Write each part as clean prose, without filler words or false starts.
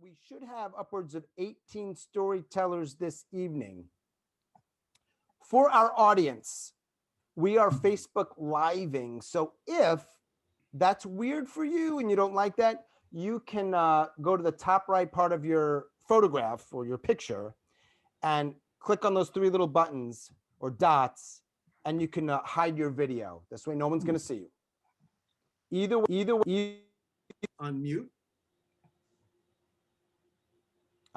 we should have upwards of 18 storytellers this evening. For our audience, we are Facebook living. So if that's weird for you and you don't like that, you can go to the top right part of your photograph or your picture and click on those three little buttons or dots, and you can hide your video. This way, no one's going to see you. Either way, unmute.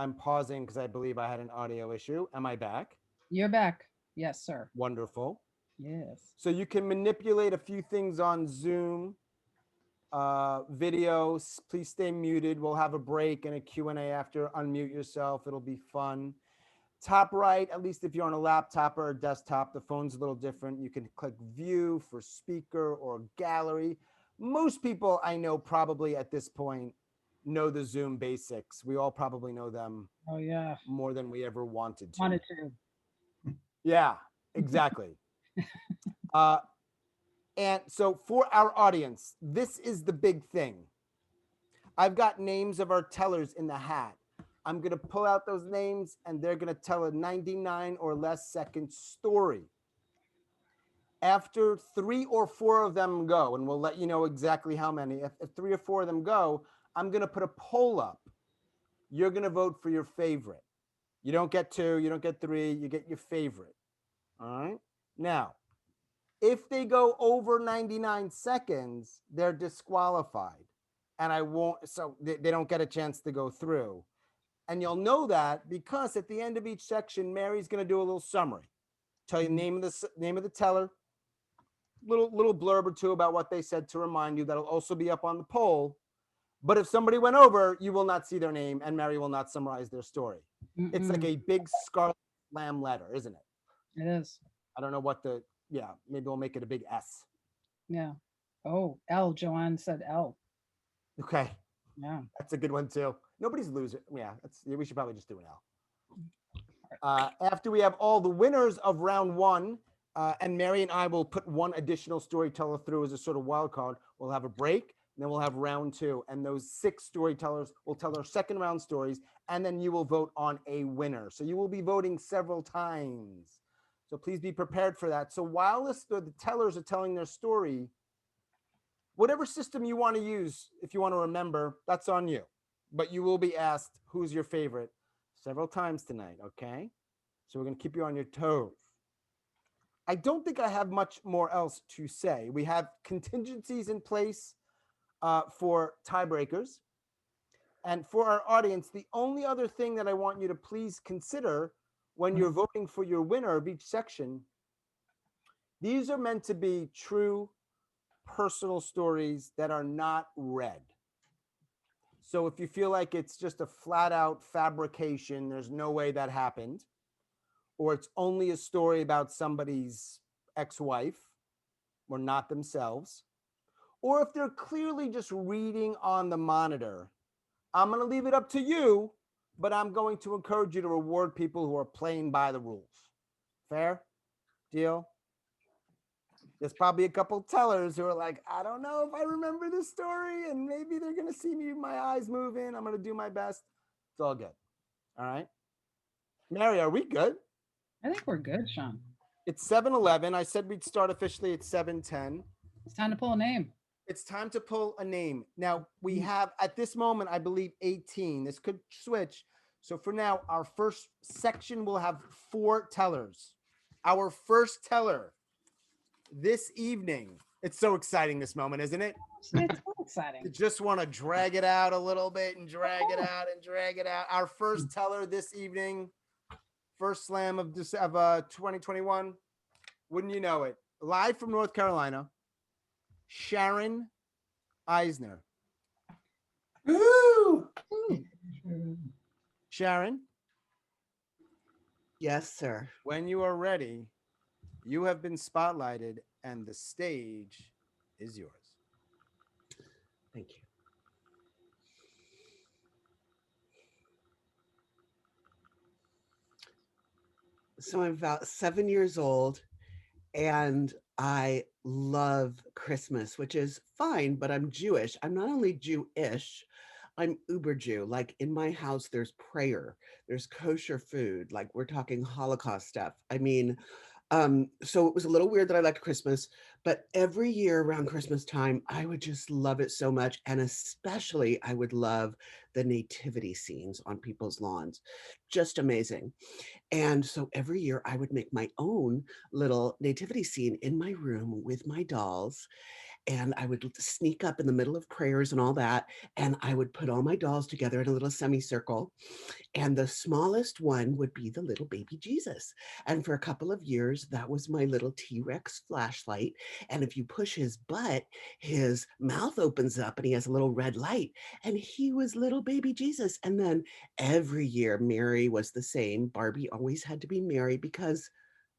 I'm pausing because I believe I had an audio issue. Am I back? You're back. Yes, sir. Wonderful. Yes. So you can manipulate a few things on Zoom. Videos, please stay muted. We'll have a break and a Q&A after. Unmute yourself. It'll be fun. Top right, at least if you're on a laptop or a desktop, the phone's a little different. You can click view for speaker or gallery. Most people I know probably at this point know the Zoom basics. We all probably know them. Oh, yeah. More than we ever wanted to. Wanted to. Yeah, exactly. And so for our audience, this is the big thing. I've got names of our tellers in the hat. I'm going to pull out those names and they're going to tell a 99 or less second story. After 3 or 4 of them go, and we'll let you know exactly how many, if 3 or 4 of them go, I'm going to put a poll up. You're going to vote for your favorite. You don't get 2, you don't get 3, you get your favorite. All right. Now, if they go over 99 seconds, they're disqualified. And I won't, so they don't get a chance to go through. And you'll know that because at the end of each section, Mary's going to do a little summary. Tell you the name of the teller, little blurb or two about what they said to remind you. That'll also be up on the poll. But if somebody went over, you will not see their name and Mary will not summarize their story. It's like a big scarlet lamb letter, isn't it? It is. I don't know what maybe we'll make it a big S. Yeah. Oh, L. Joanne said L. Okay. Yeah. That's a good one too. Nobody's losing. Yeah, we should probably just do an L. After we have all the winners of round 1, and Mary and I will put one additional storyteller through as a sort of wild card. We'll have a break, and then we'll have round 2, and those 6 storytellers will tell their second round stories, and then you will vote on a winner. So you will be voting several times. So please be prepared for that. So while the tellers are telling their story, whatever system you want to use, if you want to remember, that's on you. But you will be asked, who's your favorite, several times tonight, okay? So we're going to keep you on your toes. I don't think I have much more else to say. We have contingencies in place for tiebreakers. And for our audience, the only other thing that I want you to please consider when you're voting for your winner of each section, these are meant to be true personal stories that are not read. So if you feel like it's just a flat out fabrication, there's no way that happened, or it's only a story about somebody's ex-wife or not themselves, or if they're clearly just reading on the monitor, I'm going to leave it up to you, but I'm going to encourage you to reward people who are playing by the rules. Fair? Deal? There's probably a couple tellers who are like, I don't know if I remember this story, and maybe they're going to see me, my eyes moving. I'm going to do my best. It's all good. All right. Mary, are we good? I think we're good, Sean. It's 7:11. I said we'd start officially at 7:10. It's time to pull a name. It's time to pull a name. Now, we have, at this moment, I believe 18. This could switch. So for now, our first section will have 4 tellers. Our first teller this evening. It's so exciting, this moment, isn't it? It's so exciting. You just want to drag it out a little bit and drag it out and drag it out. Our first teller this evening, first slam of 2021. Wouldn't you know it? Live from North Carolina, Sharon Eisner. Woo! Sharon? Yes, sir. When you are ready, you have been spotlighted and the stage is yours. Thank you. So I'm about 7 years old and I love Christmas, which is fine, but I'm Jewish. I'm not only Jewish, I'm uber Jew. Like in my house, there's prayer, there's kosher food. Like we're talking Holocaust stuff. I mean, so it was a little weird that I liked Christmas, but every year around Christmas time, I would just love it so much. And especially, I would love the nativity scenes on people's lawns. Just amazing. And so every year I would make my own little nativity scene in my room with my dolls, and I would sneak up in the middle of prayers and all that, and I would put all my dolls together in a little semicircle, and the smallest one would be the little baby Jesus. And for a couple of years, that was my little T-Rex flashlight. And if you push his butt, his mouth opens up and he has a little red light, and he was little baby Jesus. And then every year, Mary was the same. Barbie always had to be Mary because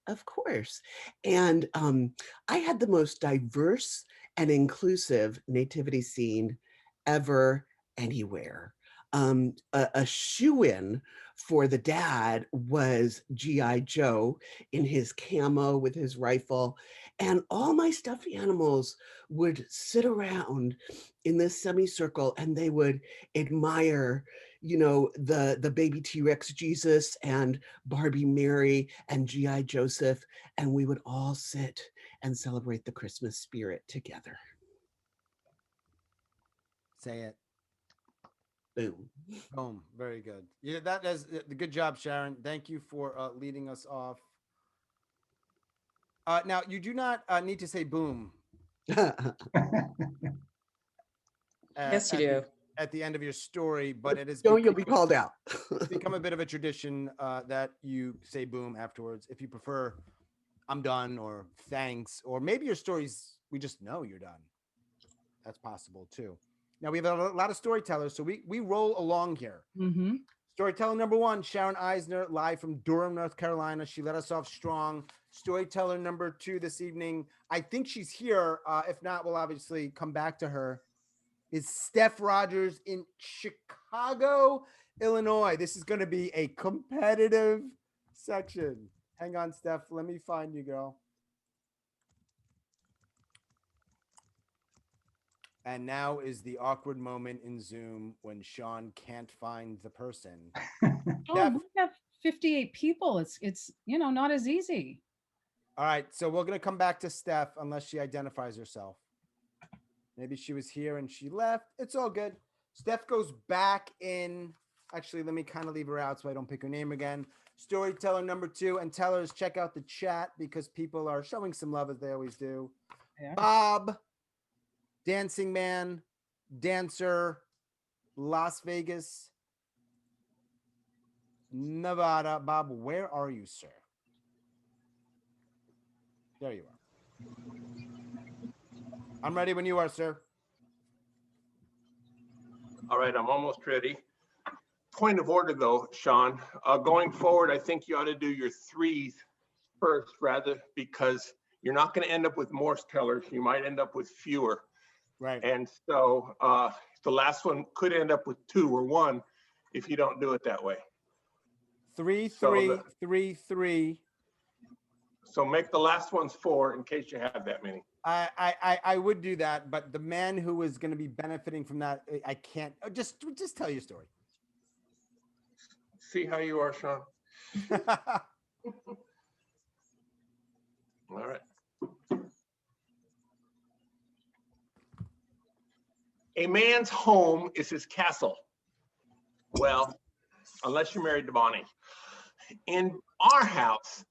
of course. And I had the most diverse and inclusive nativity scene ever, anywhere. A shoe-in for the dad was G.I. Joe in his camo with his rifle. And all my stuffed animals would sit around in this semicircle and they would admire, the baby T-Rex Jesus and Barbie Mary and G.I. Joseph, and we would all sit and celebrate the Christmas spirit together. Say it. Boom. Boom. Very good. Yeah, that is good job, Sharon. Thank you for leading us off. Now, you do not need to say boom Yes, you at do. at the end of your story, but it is Don't you'll be called out. it's become a bit of a tradition that you say boom afterwards. If you prefer, I'm done, or thanks, or maybe your stories, we just know you're done. That's possible too. Now, we have a lot of storytellers, so we roll along here. Mm-hmm. Storyteller number one, Sharon Eisner, live from Durham, North Carolina. She let us off strong. Storyteller number two this evening, I think she's here. If not, we'll obviously come back to her. Is Steph Rogers in Chicago, Illinois. This is going to be a competitive section. Hang on, Steph. Let me find you, girl. And now is the awkward moment in Zoom when Sean can't find the person. Oh, we have 58 people. It's not as easy. All right, so we're going to come back to Steph unless she identifies herself. Maybe she was here and she left. It's all good. Steph goes back in. Actually, let me kind of leave her out so I don't pick her name again. Storyteller number two, and tellers, check out the chat because people are showing some love as they always do. Yeah. Bob, Dancing Man, Dancer, Las Vegas, Nevada. Bob, where are you, sir? There you are. I'm ready when you are, sir. All right, I'm almost ready. Point of order, though, Sean. Going forward, I think you ought to do your threes first, rather, because you're not going to end up with more tellers. You might end up with fewer. Right. And so the last one could end up with 2 or 1 if you don't do it that way. 3, So 3, 3, 3. So make the last ones 4 in case you have that many. I would do that, but the man who is going to be benefiting from that, I can't. Just tell your story. See how you are, Sean? All right. A man's home is his castle. Well, unless you're married to Bonnie. In our house,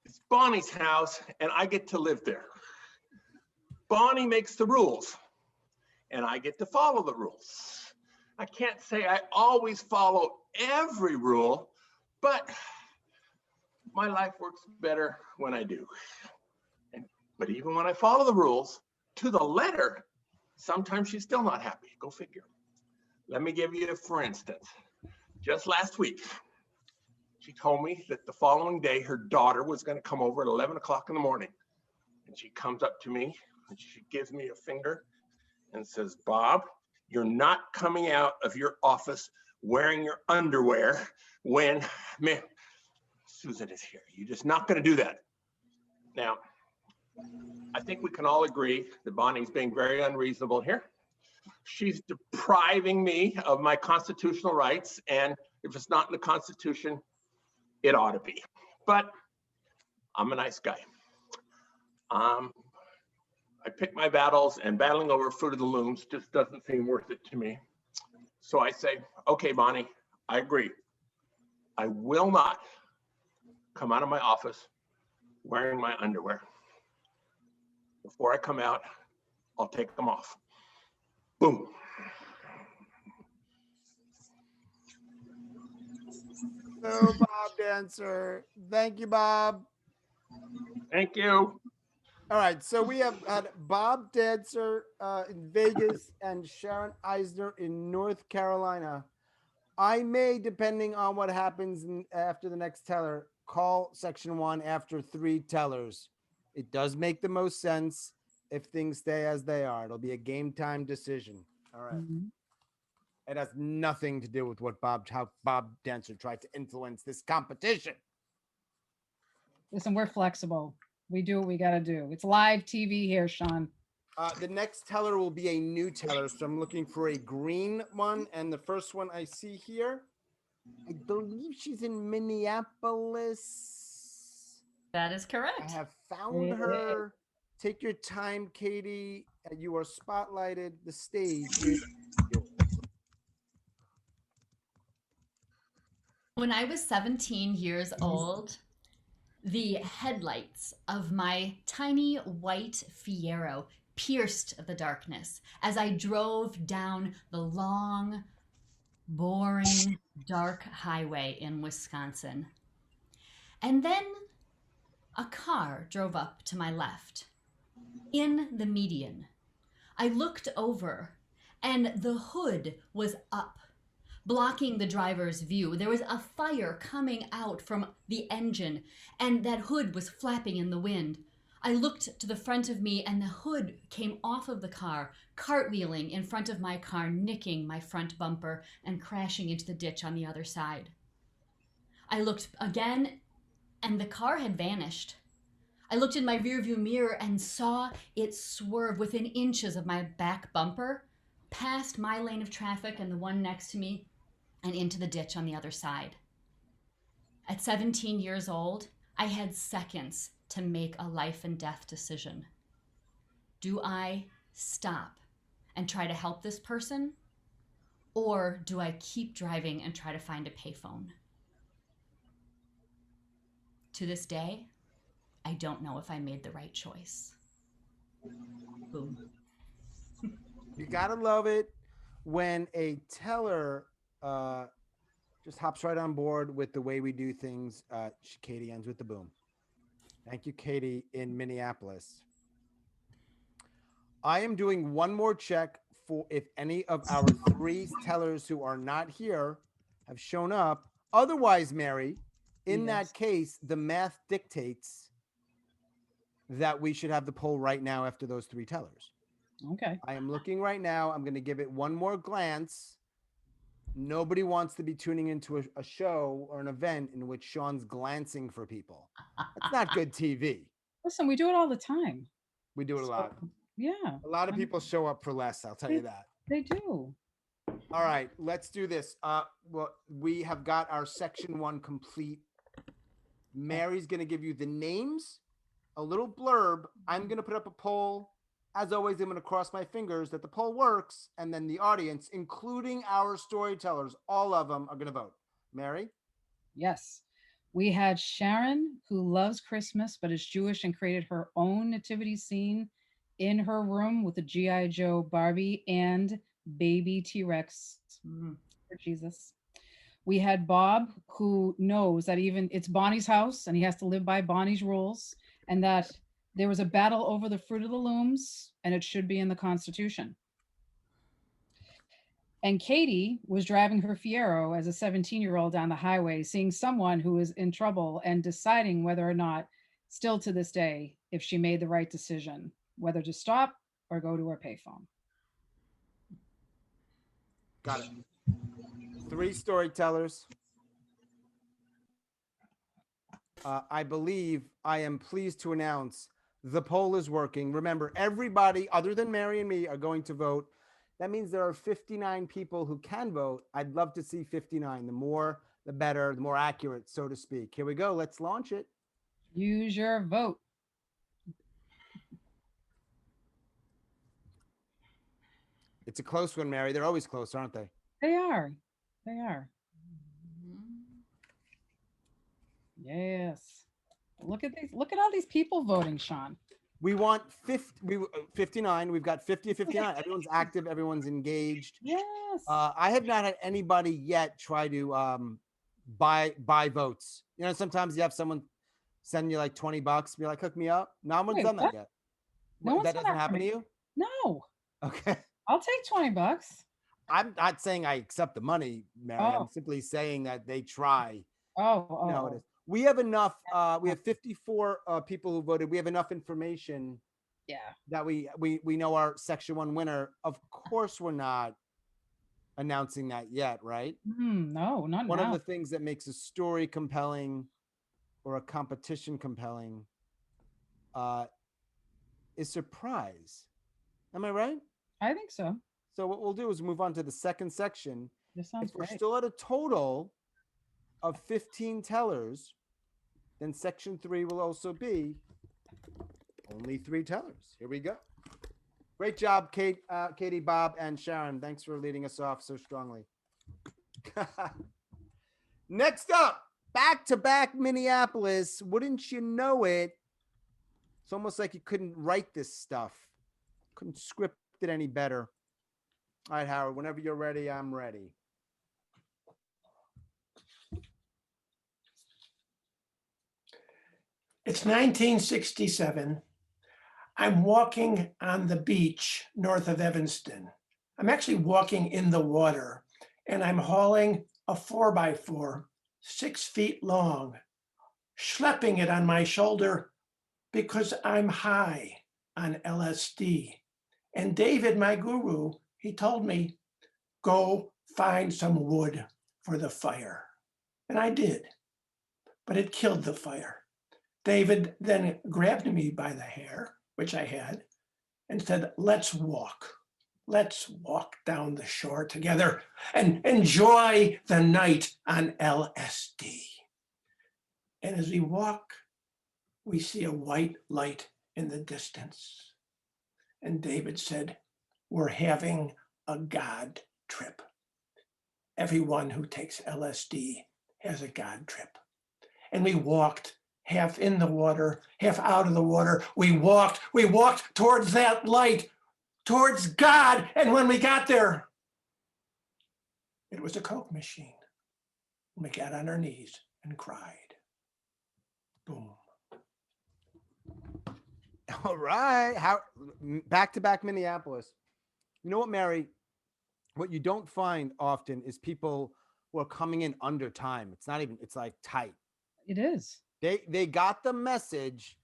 it's Bonnie's house, and I get to live there. Bonnie makes the rules, and I get to follow the rules. I can't say I always follow every rule, but my life works better when I do. But even when I follow the rules to the letter, sometimes she's still not happy. Go figure. Let me give you, for instance, just last week, she told me that the following day, her daughter was going to come over at 11 o'clock in the morning. And she comes up to me and she gives me a finger and says, Bob, you're not coming out of your office wearing your underwear when Susan is here. You're just not going to do that. Now, I think we can all agree that Bonnie's being very unreasonable here. She's depriving me of my constitutional rights. And if it's not in the Constitution, it ought to be. But I'm a nice guy. I pick my battles, and battling over Fruit of the Looms just doesn't seem worth it to me. So I say, okay, Bonnie, I agree. I will not come out of my office wearing my underwear. Before I come out, I'll take them off. Boom. So, Bob Dancer. Thank you, Bob. Thank you. All right, so we have had Bob Dancer in Vegas and Sharon Eisner in North Carolina. I may, depending on what happens after the next teller, call section 1 after 3 tellers. It does make the most sense if things stay as they are. It'll be a game time decision. All right. Mhm. It has nothing to do with how Bob Dancer tried to influence this competition. Listen, we're flexible. We do what we got to do. It's live TV here, Sean. The next teller will be a new teller, so I'm looking for a green one. And the first one I see here, I believe she's in Minneapolis. That is I correct. have found her. Take your time, Katie. You are spotlighted. The stage is yours. When I was 17 years old, the headlights of my tiny white Fiero pierced the darkness as I drove down the long, boring, dark highway in Wisconsin. And then a car drove up to my left. In the median, I looked over, and the hood was up, blocking the driver's view. There was a fire coming out from the engine, and that hood was flapping in the wind. I looked to the front of me, and the hood came off of the car, cartwheeling in front of my car, nicking my front bumper and crashing into the ditch on the other side. I looked again, and the car had vanished. I looked in my rearview mirror and saw it swerve within inches of my back bumper, past my lane of traffic and the one next to me, and into the ditch on the other side. At 17 years old, I had seconds to make a life and death decision. Do I stop and try to help this person? Or do I keep driving and try to find a payphone? To this day, I don't know if I made the right choice. Boom. You gotta love it when a teller just hops right on board with the way we do things. Katie ends with the boom. Thank you, Katie in Minneapolis. I am doing one more check for if any of our 3 tellers who are not here have shown up. Otherwise, Mary, in that case, the math dictates that we should have the poll right now after those 3 tellers. Okay. I am looking right now. I'm going to give it one more glance. Nobody wants to be tuning into a show or an event in which Sean's glancing for people. That's not good TV. Listen, we do it all the time. We do it a lot. Yeah. A lot of people show up for less, I'll tell you that. They do. All right, let's do this. Well, we have got our section 1 complete. Mary's going to give you the names, a little blurb. I'm going to put up a poll. As always, I'm going to cross my fingers that the poll works, and then the audience, including our storytellers, all of them are going to vote. Mary? Yes. We had Sharon, who loves Christmas but is Jewish and created her own nativity scene in her room with a G.I. Joe Barbie and baby T-Rex for Jesus. We had Bob, who knows that even it's Bonnie's house and he has to live by Bonnie's rules, and that there was a battle over the Fruit of the Looms and it should be in the Constitution. And Katie was driving her Fiero as a 17-year-old down the highway, seeing someone who was in trouble and deciding whether or not, still to this day, if she made the right decision, whether to stop or go to her payphone. Got it. 3 storytellers. I believe I am pleased to announce the poll is working. Remember, everybody other than Mary and me are going to vote. That means there are 59 people who can vote. I'd love to see 59. The more, the better, the more accurate, so to speak. Here we go. Let's launch it. Use your vote. It's a close one, Mary. They're always close, aren't they? They are. They are. Yes. Look at these. Look at all these people voting, Sean. We want 59. We've got 50 of 59. Everyone's active. Everyone's engaged. Yes. I have not had anybody yet try to buy votes. You know, sometimes you have someone send you like $20, be like, hook me up. No one's Wait, done that what? yet. No one's That done doesn't that for happen to me. you? No. Okay. I'll take $20. I'm not saying I accept the money, Mary. I'm Oh. simply saying that they try. Oh, You know how it is. We have enough. We have 54 people who voted. We have enough information yeah. that we know our section 1 winner. Of course, we're not announcing that yet, right? No, not One now. of the things that makes a story compelling or a competition compelling is surprise. Am I right? I think so. So what we'll do is move on to the second section. This sounds If we're great. still at a total of 15 tellers, then section 3 will also be only 3 tellers. Here we go. Great job, Katie, Bob, and Sharon. Thanks for leading us off so strongly. Next up, back-to-back Minneapolis. Wouldn't you know it? It's almost like you couldn't write this stuff. Couldn't script it any better. All right, Howard, whenever you're ready, I'm ready. It's 1967. I'm walking on the beach north of Evanston. I'm actually walking in the water, and I'm hauling a 4x4, 6 feet long, schlepping it on my shoulder because I'm high on LSD. And David, my guru, he told me, go find some wood for the fire. And I did, but it killed the fire. David then grabbed me by the hair, which I had, and said, let's walk. Let's walk down the shore together and enjoy the night on LSD. And as we walk, we see a white light in the distance. And David said, we're having a God trip. Everyone who takes LSD has a God trip. And we walked half in the water, half out of the water. We walked towards that light, towards God. And when we got there, it was a Coke machine. We got on our knees and cried. Boom. All right. How back-to-back Minneapolis. You know what, Mary? What you don't find often is people who are coming in under time. It's not even, it's like tight. It is. They got the message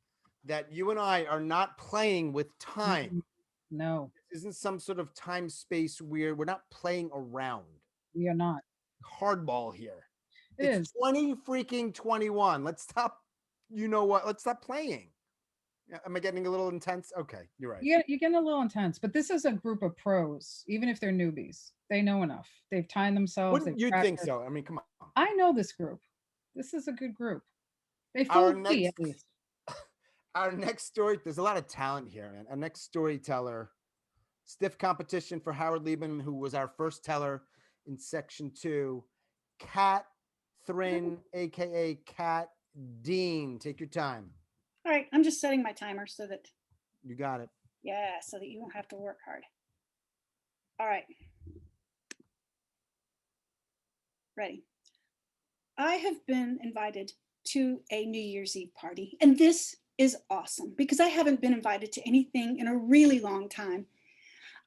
that you and I are not playing with time. No, This isn't some sort of time space weird. We're not playing around. we are not. Hardball here. It It's is. 20 freaking 21. Let's stop. You know what? Let's stop playing. Am I getting a little intense? Okay, you're right. You're getting a little intense, but this is a group of pros, even if they're newbies. They know enough. They've timed themselves. Wouldn't they've you think practiced. so? I mean, come on. I know this group. This is a good group. They Our fooled me at least. Our next story, there's a lot of talent here, man. Our next storyteller, stiff competition for Howard Liebman, who was our first teller in section 2. Catherine, aka Cat Dean. Take your time. All right, I'm just setting my timer so that, You got it. yeah, so that you won't have to work hard. All right. Ready. I have been invited to a New Year's Eve party, and this is awesome because I haven't been invited to anything in a really long time.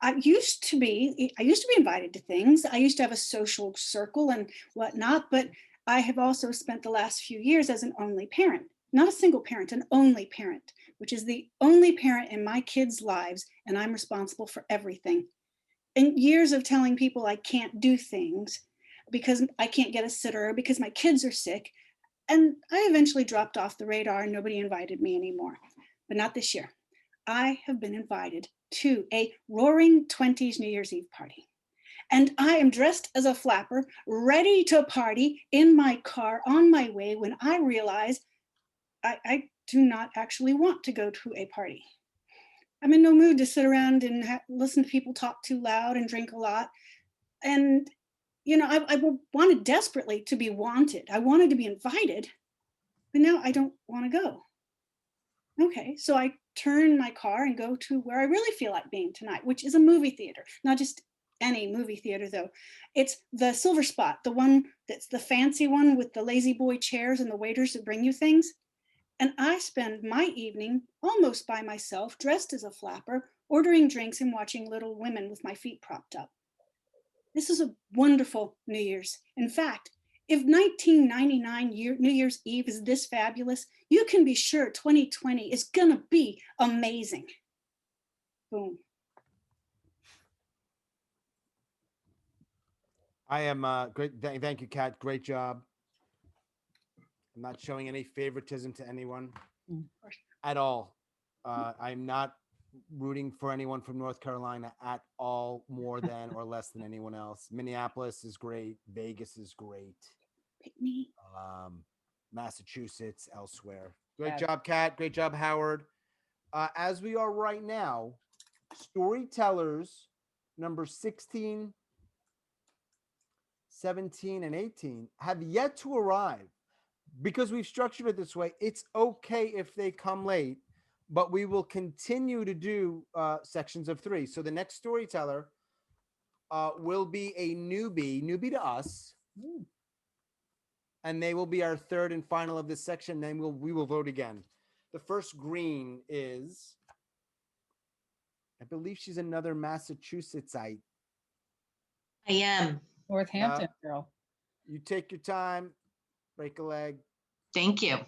I used to be invited to things. I used to have a social circle and whatnot, but I have also spent the last few years as an only parent, not a single parent, an only parent, which is the only parent in my kids' lives, and I'm responsible for everything. And years of telling people I can't do things because I can't get a sitter, because my kids are sick, and I eventually dropped off the radar and nobody invited me anymore, but not this year. I have been invited to a Roaring Twenties New Year's Eve party. And I am dressed as a flapper, ready to party in my car on my way when I realize I do not actually want to go to a party. I'm in no mood to sit around and listen to people talk too loud and drink a lot. And, I wanted desperately to be wanted. I wanted to be invited, but now I don't want to go. Okay, so I turn my car and go to where I really feel like being tonight, which is a movie theater, not just any movie theater though. It's the Silver Spot, the one that's the fancy one with the lazy boy chairs and the waiters that bring you things. And I spend my evening almost by myself, dressed as a flapper, ordering drinks and watching Little Women with my feet propped up. This is a wonderful New Year's. In fact, if 1999 New Year's Eve is this fabulous, you can be sure 2020 is gonna be amazing. Boom. I am great. Thank you, Kat. Great job. I'm not showing any favoritism to anyone at all. I'm not rooting for anyone from North Carolina at all, more than or less than anyone else. Minneapolis is great. Vegas is great. Pick me. Massachusetts, elsewhere. Great job, Kat. Great job, Howard. As we are right now, storytellers number 16, 17, and 18 have yet to arrive. Because we've structured it this way, it's okay if they come late, but we will continue to do sections of 3. So the next storyteller will be a newbie to us. And they will be our third and final of this section. Then we will vote again. The first green is, I believe she's another Massachusettsite. I am. Northampton girl. You take your time, break a leg. Thank you.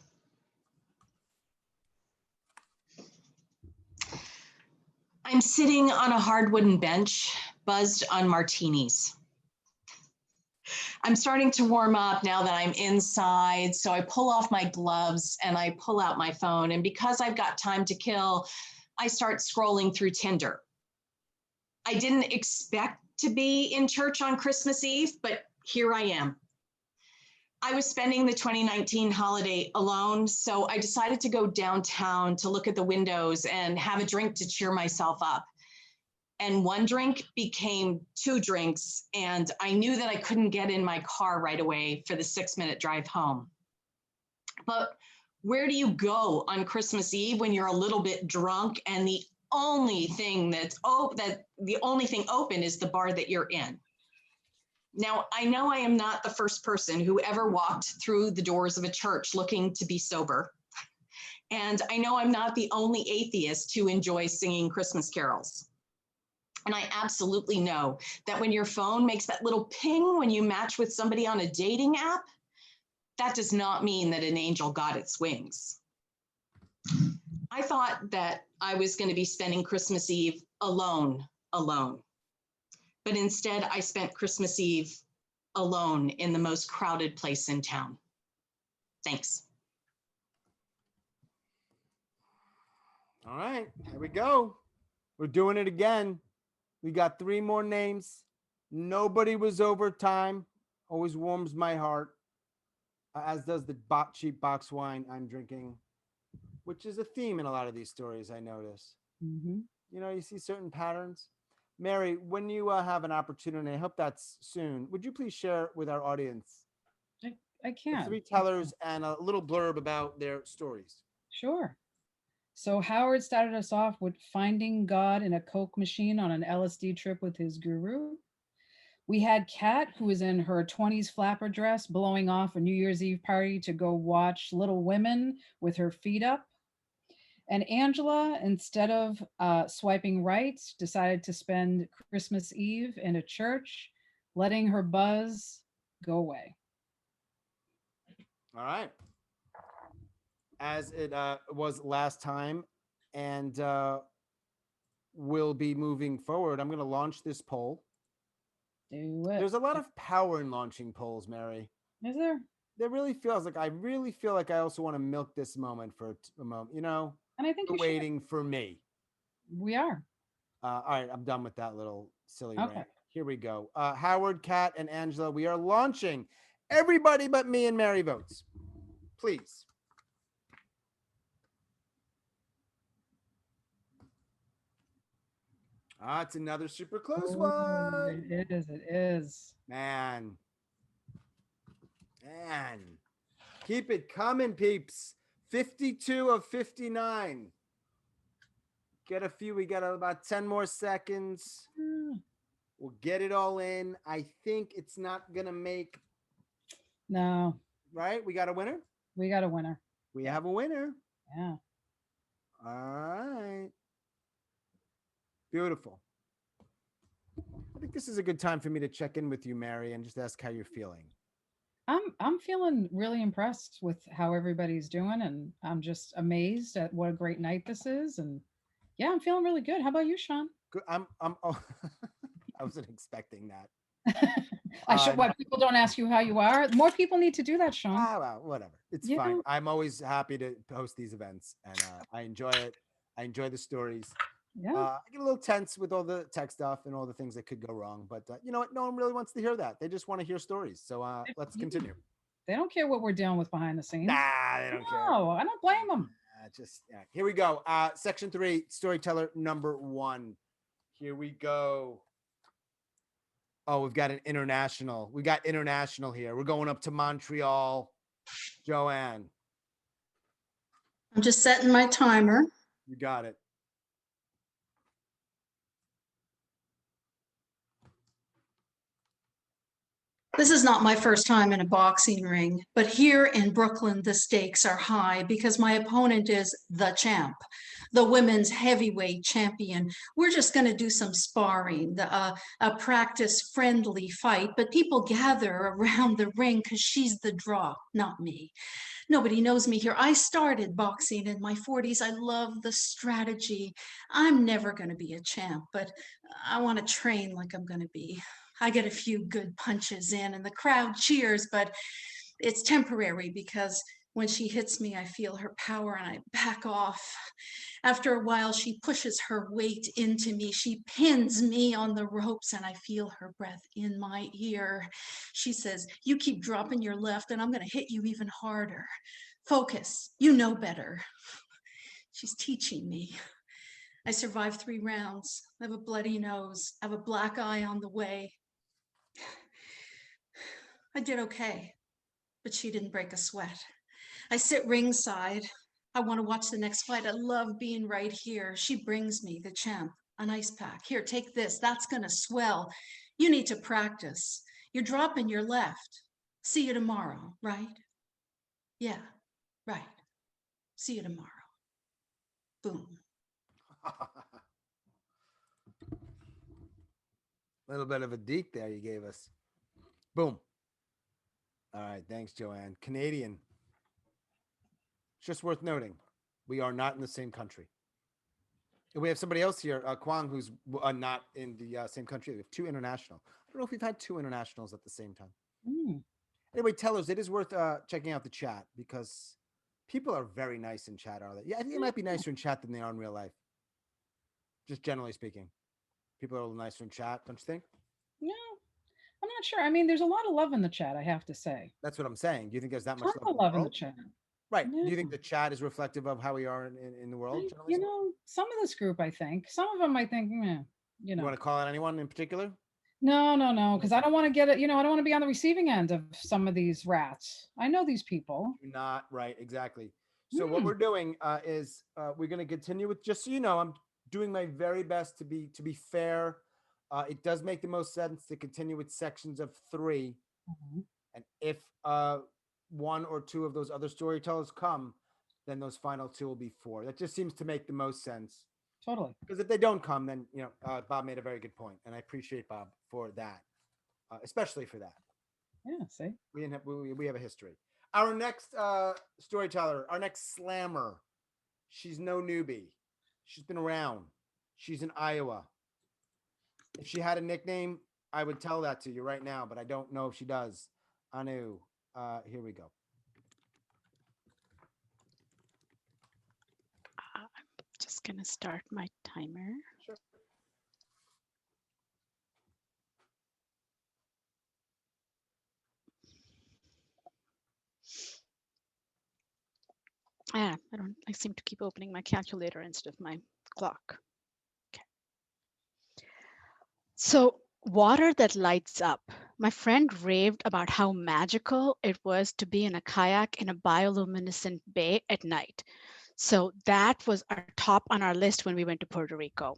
I'm sitting on a hard wooden bench, buzzed on martinis. I'm starting to warm up now that I'm inside, so I pull off my gloves and I pull out my phone. And because I've got time to kill, I start scrolling through Tinder. I didn't expect to be in church on Christmas Eve, but here I am. I was spending the 2019 holiday alone, so I decided to go downtown to look at the windows and have a drink to cheer myself up. And one drink became 2 drinks, and I knew that I couldn't get in my car right away for the 6-minute drive home. But where do you go on Christmas Eve when you're a little bit drunk and the only thing open is the bar that you're in? Now, I know I am not the first person who ever walked through the doors of a church looking to be sober. And I know I'm not the only atheist who enjoys singing Christmas carols. And I absolutely know that when your phone makes that little ping when you match with somebody on a dating app, that does not mean that an angel got its wings. I thought that I was going to be spending Christmas Eve alone. But instead, I spent Christmas Eve alone in the most crowded place in town. Thanks. All right, here we go. We're doing it again. We got 3 more names. Nobody was over time. Always warms my heart, as does the cheap box wine I'm drinking, which is a theme in a lot of these stories, I notice. Mm-hmm. You see certain patterns. Mary, when you have an opportunity, I hope that's soon, would you please share with our audience I can. the 3 tellers and a little blurb about their stories? Sure. So Howard started us off with finding God in a Coke machine on an LSD trip with his guru. We had Kat, who was in her 20s flapper dress, blowing off a New Year's Eve party to go watch Little Women with her feet up. And Angela, instead of swiping right, decided to spend Christmas Eve in a church, letting her buzz go away. All right. As it was last time, and we'll be moving forward, I'm going to launch this poll. Do it. There's a lot of power in launching polls, Mary. Is there? There really feels like I also want to milk this moment for a moment, And I think waiting for me. We are. All right, I'm done with that little silly Okay. rant. Here we go. Howard, Kat, and Angela, we are launching Everybody But Me and Mary Votes. Please. It's another super close Ooh, one. it is. It is. Man. Keep it coming, peeps. 52 of 59. Get a few. We got about 10 more seconds. We'll get it all in. I think it's not going to make. No, Right? We got a winner? we got a winner. We have a winner. Yeah. All right. Beautiful. I think this is a good time for me to check in with you, Mary, and just ask how you're feeling. I'm feeling really impressed with how everybody's doing, and I'm just amazed at what a great night this is. And yeah, I'm feeling really good. How about you, Sean? Good. Oh, I wasn't expecting that. I should. Why people don't ask you how you are? More people need to do that, Sean. Well, whatever. It's You fine. know- I'm always happy to host these events, and I enjoy it. I enjoy the stories. Yeah. I get a little tense with all the tech stuff and all the things that could go wrong, but you know what? No one really wants to hear that. They just want to hear stories. So let's continue. They don't care what we're dealing with behind the scenes. Nah, they don't care. No, I don't blame them. Here we go. Section 3, storyteller number 1. Here we go. Oh, we've got an international. We got international here. We're going up to Montreal. Joanne, I'm just setting my timer. you got it. This is not my first time in a boxing ring, but here in Brooklyn, the stakes are high because my opponent is the champ, the women's heavyweight champion. We're just going to do some sparring, a practice-friendly fight, but people gather around the ring because she's the draw, not me. Nobody knows me here. I started boxing in my 40s. I love the strategy. I'm never going to be a champ, but I want to train like I'm going to be. I get a few good punches in and the crowd cheers, but it's temporary because when she hits me, I feel her power and I back off. After a while, she pushes her weight into me. She pins me on the ropes and I feel her breath in my ear. She says, "You keep dropping your left and I'm going to hit you even harder. Focus, you know better." She's teaching me. I survived 3 rounds. I have a bloody nose. I have a black eye on the way. I did okay, but she didn't break a sweat. I sit ringside. I want to watch the next fight. I love being right here. She brings me, the champ, an ice pack. "Here, take this. That's going to swell. You need to practice. You're dropping your left. See you tomorrow, right?" "Yeah, right. See you tomorrow." Boom. Little bit of a deke there you gave us. Boom. All right. Thanks, Joanne. Canadian. It's just worth noting, we are not in the same country. And we have somebody else here, Kwang, who's not in the same country. We have 2 international. I don't know if we've had 2 internationals at the same time. Anyway, tellers, it is worth checking out the chat because people are very nice in chat, are they? Yeah, I think they might be nicer in chat than they are in real life. Just generally speaking. People are a little nicer in chat, don't you think? No, I'm not sure. I mean, there's a lot of love in the chat, I have to say. That's what I'm saying. Do you think there's that much Ton of love in the chat. Right. Yeah. Do you think the chat is reflective of how we are in the world? You know, some of this group, I think. Some of them, I think, You want to call out anyone in particular? No, because I don't want to get it. I don't want to be on the receiving end of some of these rats. I know these people. You're not right. Exactly. So what we're doing is we're going to continue with, just so you know, I'm doing my very best to be fair. It does make the most sense to continue with sections of 3. And if 1 or 2 of those other storytellers come, then those final 2 will be 4. That just seems to make the most sense. Totally. Because if they don't come, then, Bob made a very good point. And I appreciate Bob for that, especially for that. Yeah, see? We have a history. Our next storyteller, our next slammer, she's no newbie. She's been around. She's in Iowa. If she had a nickname, I would tell that to you right now, but I don't know if she does. Anu, here we go. I'm just gonna start my timer. Sure. I seem to keep opening my calculator instead of my clock. Okay. So water that lights up. My friend raved about how magical it was to be in a kayak in a bioluminescent bay at night. So that was our top on our list when we went to Puerto Rico.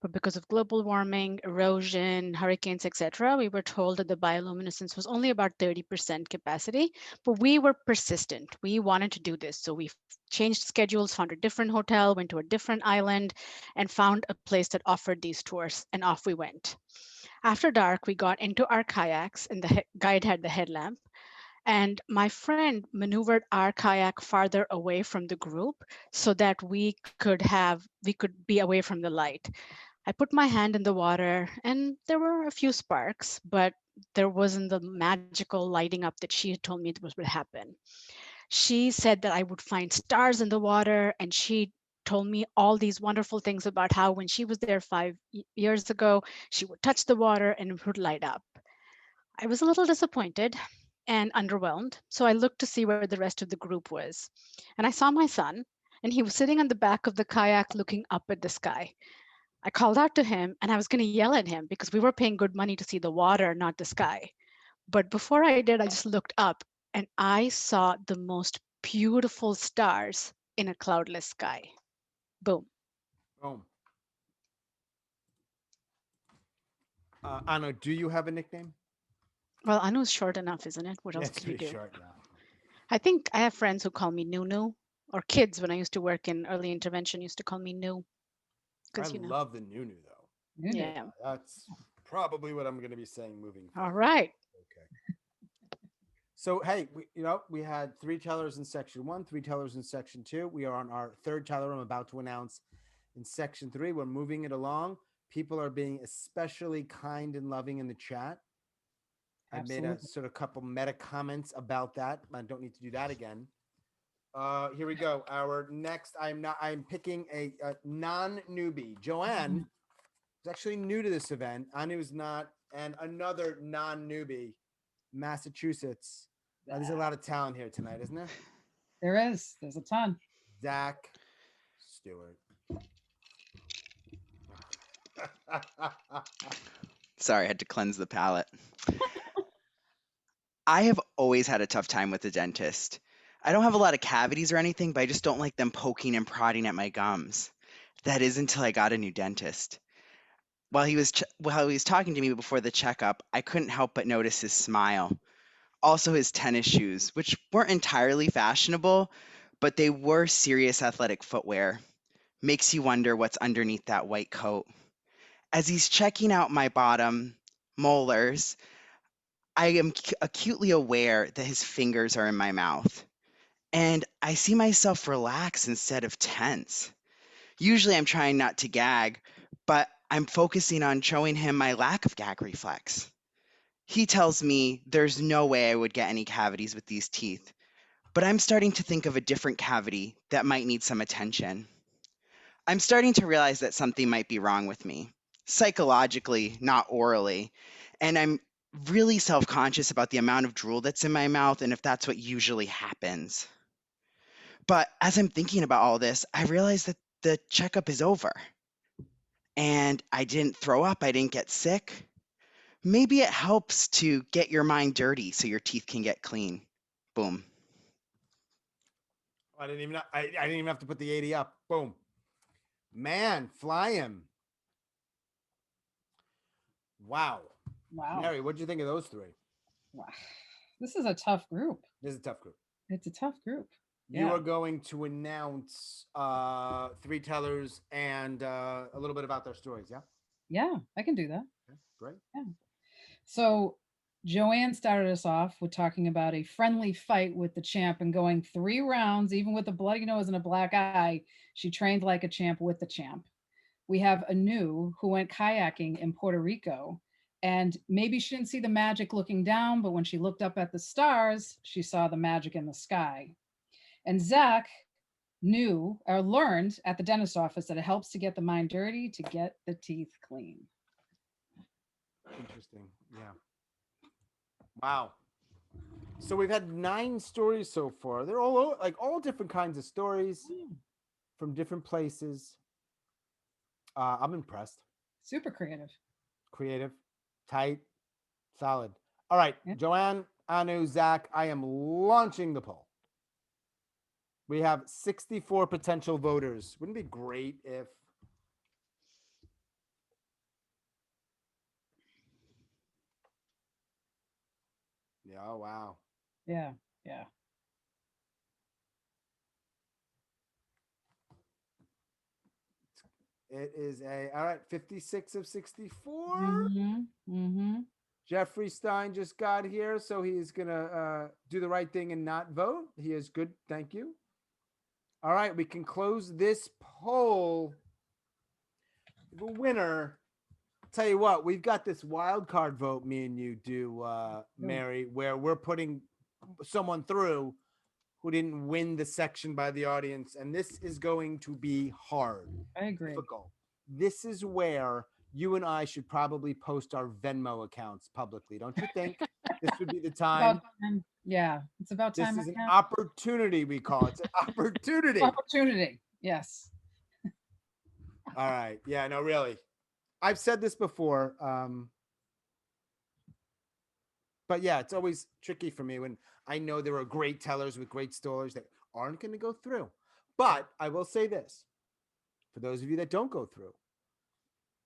But because of global warming, erosion, hurricanes, etc., we were told that the bioluminescence was only about 30% capacity, but we were persistent. We wanted to do this. So we changed schedules, found a different hotel, went to a different island, and found a place that offered these tours, and off we went. After dark, we got into our kayaks, and the guide had the headlamp. And my friend maneuvered our kayak farther away from the group so that we could be away from the light. I put my hand in the water and there were a few sparks, but there wasn't the magical lighting up that she had told me would happen. She said that I would find stars in the water, and she told me all these wonderful things about how when she was there 5 years ago, she would touch the water and it would light up. I was a little disappointed and underwhelmed, so I looked to see where the rest of the group was. And I saw my son, and he was sitting on the back of the kayak looking up at the sky. I called out to him, and I was going to yell at him because we were paying good money to see the water, not the sky. But before I did, I just looked up and I saw the most beautiful stars in a cloudless sky. Boom. Boom. Anna, do you have a nickname? Well, Anu's short enough, isn't it? What else That's could you pretty do? short, yeah. I think I have friends who call me Nunu, or kids when I used to work in early intervention used to call me Nu. I Because, love the Nunu though. Nunu. yeah. That's probably what I'm going to be saying moving forward. All right. Okay. So, hey, we had 3 tellers in section 1, 3 tellers in section 2. We are on our 3rd teller. I'm about to announce in section 3. We're moving it along. People are being especially kind and loving in the chat. I made a sort of couple meta comments about that. I don't need to do that again. Here we go. Our next, I'm picking a non-newbie. Joanne is actually new to this event. Anu is not, and another non-newbie, Massachusetts. There's a lot of talent here tonight, isn't there? There is. There's a ton. Zach Stewart. Sorry, I had to cleanse the palate. I have always had a tough time with the dentist. I don't have a lot of cavities or anything, but I just don't like them poking and prodding at my gums. That is until I got a new dentist. While he was talking to me before the checkup, I couldn't help but notice his smile. Also his tennis shoes, which weren't entirely fashionable, but they were serious athletic footwear. Makes you wonder what's underneath that white coat. As he's checking out my bottom molars, I am acutely aware that his fingers are in my mouth. And I see myself relax instead of tense. Usually I'm trying not to gag, but I'm focusing on showing him my lack of gag reflex. He tells me there's no way I would get any cavities with these teeth, but I'm starting to think of a different cavity that might need some attention. I'm starting to realize that something might be wrong with me, psychologically, not orally, and I'm really self-conscious about the amount of drool that's in my mouth and if that's what usually happens. But as I'm thinking about all this, I realize that the checkup is over. And I didn't throw up, I didn't get sick. Maybe it helps to get your mind dirty so your teeth can get clean. Boom. I didn't even have to put the 80 up. Boom. Man, fly him. Wow. Wow. Mary, what'd you think of those 3? Wow. This is a tough group. This is a tough group. It's a tough group. You are going to announce 3 tellers and a little bit about their stories, yeah? Yeah, I can do that. Okay, great. Yeah. So Joanne started us off with talking about a friendly fight with the champ and going 3 rounds, even with a bloody nose and a black eye. She trained like a champ with the champ. We have Anu who went kayaking in Puerto Rico, and maybe she didn't see the magic looking down, but when she looked up at the stars, she saw the magic in the sky. And Zach knew or learned at the dentist office that it helps to get the mind dirty to get the teeth clean. Interesting. Yeah. Wow. So we've had 9 stories so far. They're all different kinds of stories from different places. I'm impressed. Super creative. Creative, tight, solid. All right, Yeah. Joanne, Anu, Zach, I am launching the poll. We have 64 potential voters. Wouldn't it be great if yeah, oh, wow. Yeah. It is all right, 56 of 64. Mm-hmm. Jeffree Stein just got here, so he's gonna do the right thing and not vote. He is good. Thank you. All right, we can close this poll. The winner. Tell you what, we've got this wild card vote. Me and you do, Mary, where we're putting someone through who didn't win the section by the audience, and this is going to be hard. I agree. Difficult. This is where you and I should probably post our Venmo accounts publicly, don't you think? This would be the time. Yeah, it's about time. This is an opportunity, we call it. It's an opportunity. Opportunity. Yes. All right. Yeah, no, really. I've said this before. But yeah, it's always tricky for me when I know there are great tellers with great stories that aren't going to go through. But I will say this, for those of you that don't go through,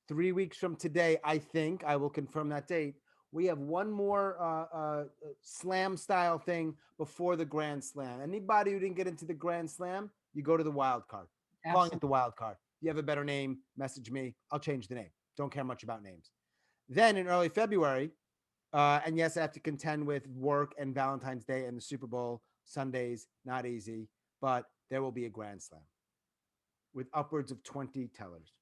3 weeks from today, I think, I will confirm that date, we have one more slam style thing before the Grand Slam. Anybody who didn't get into the Grand Slam, you go to the wild card. Absolutely. Calling it the wild card. You have a better name, message me. I'll change the name. Don't care much about names. Then in early February, and yes, I have to contend with work and Valentine's Day and the Super Bowl. Sundays, not easy, but there will be a Grand Slam with upwards of 20 tellers.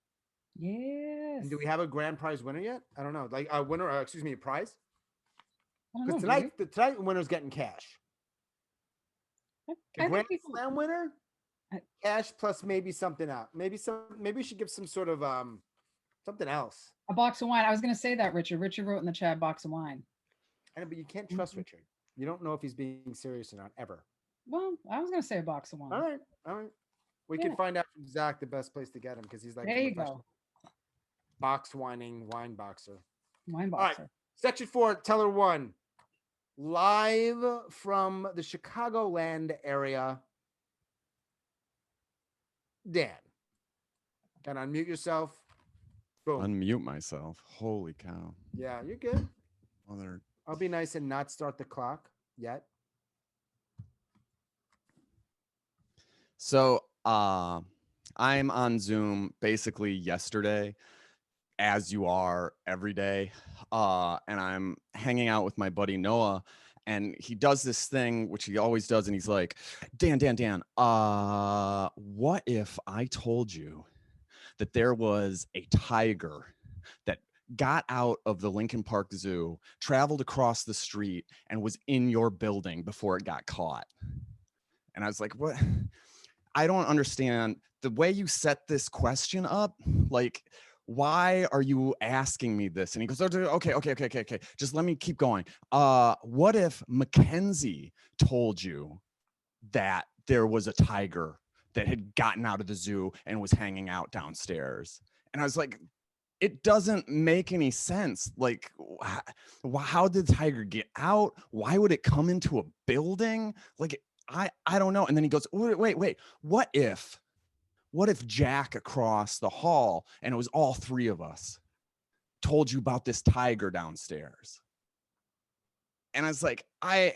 Yes. And do we have a grand prize winner yet? I don't know. Like a winner, a prize? I don't Because know, tonight the winner's getting cash. The Grand Slam winner, cash plus maybe something out. Maybe we should give some sort of something else. A box of wine. I was going to say that, Richard. Richard wrote in the chat, box of wine. I know, but you can't trust Richard. You don't know if he's being serious or not, ever. Well, I was going to say a box of wine. All right. We can find out from Zach the best place to get him because he's like there you go. Box whining wine boxer. Wine boxer. All right. Section 4, teller 1. Live from the Chicagoland area. Dan. Can unmute yourself. Boom. Unmute myself. Holy cow. Yeah, you're good. Mother. I'll be nice and not start the clock yet. So I'm on Zoom basically yesterday, as you are every day. And I'm hanging out with my buddy Noah, and he does this thing, which he always does. And he's like, Dan, what if I told you that there was a tiger that got out of the Lincoln Park Zoo, traveled across the street, and was in your building before it got caught? And I was like, what? I don't understand the way you set this question up. Like, why are you asking me this? And he goes, okay. Just let me keep going. What if Mackenzie told you that there was a tiger that had gotten out of the zoo and was hanging out downstairs? And I was like, it doesn't make any sense. Like, how did the tiger get out? Why would it come into a building? Like, I don't know. And then he goes, wait. What if Jack across the hall, and it was all 3 of us, told you about this tiger downstairs? And I was like, I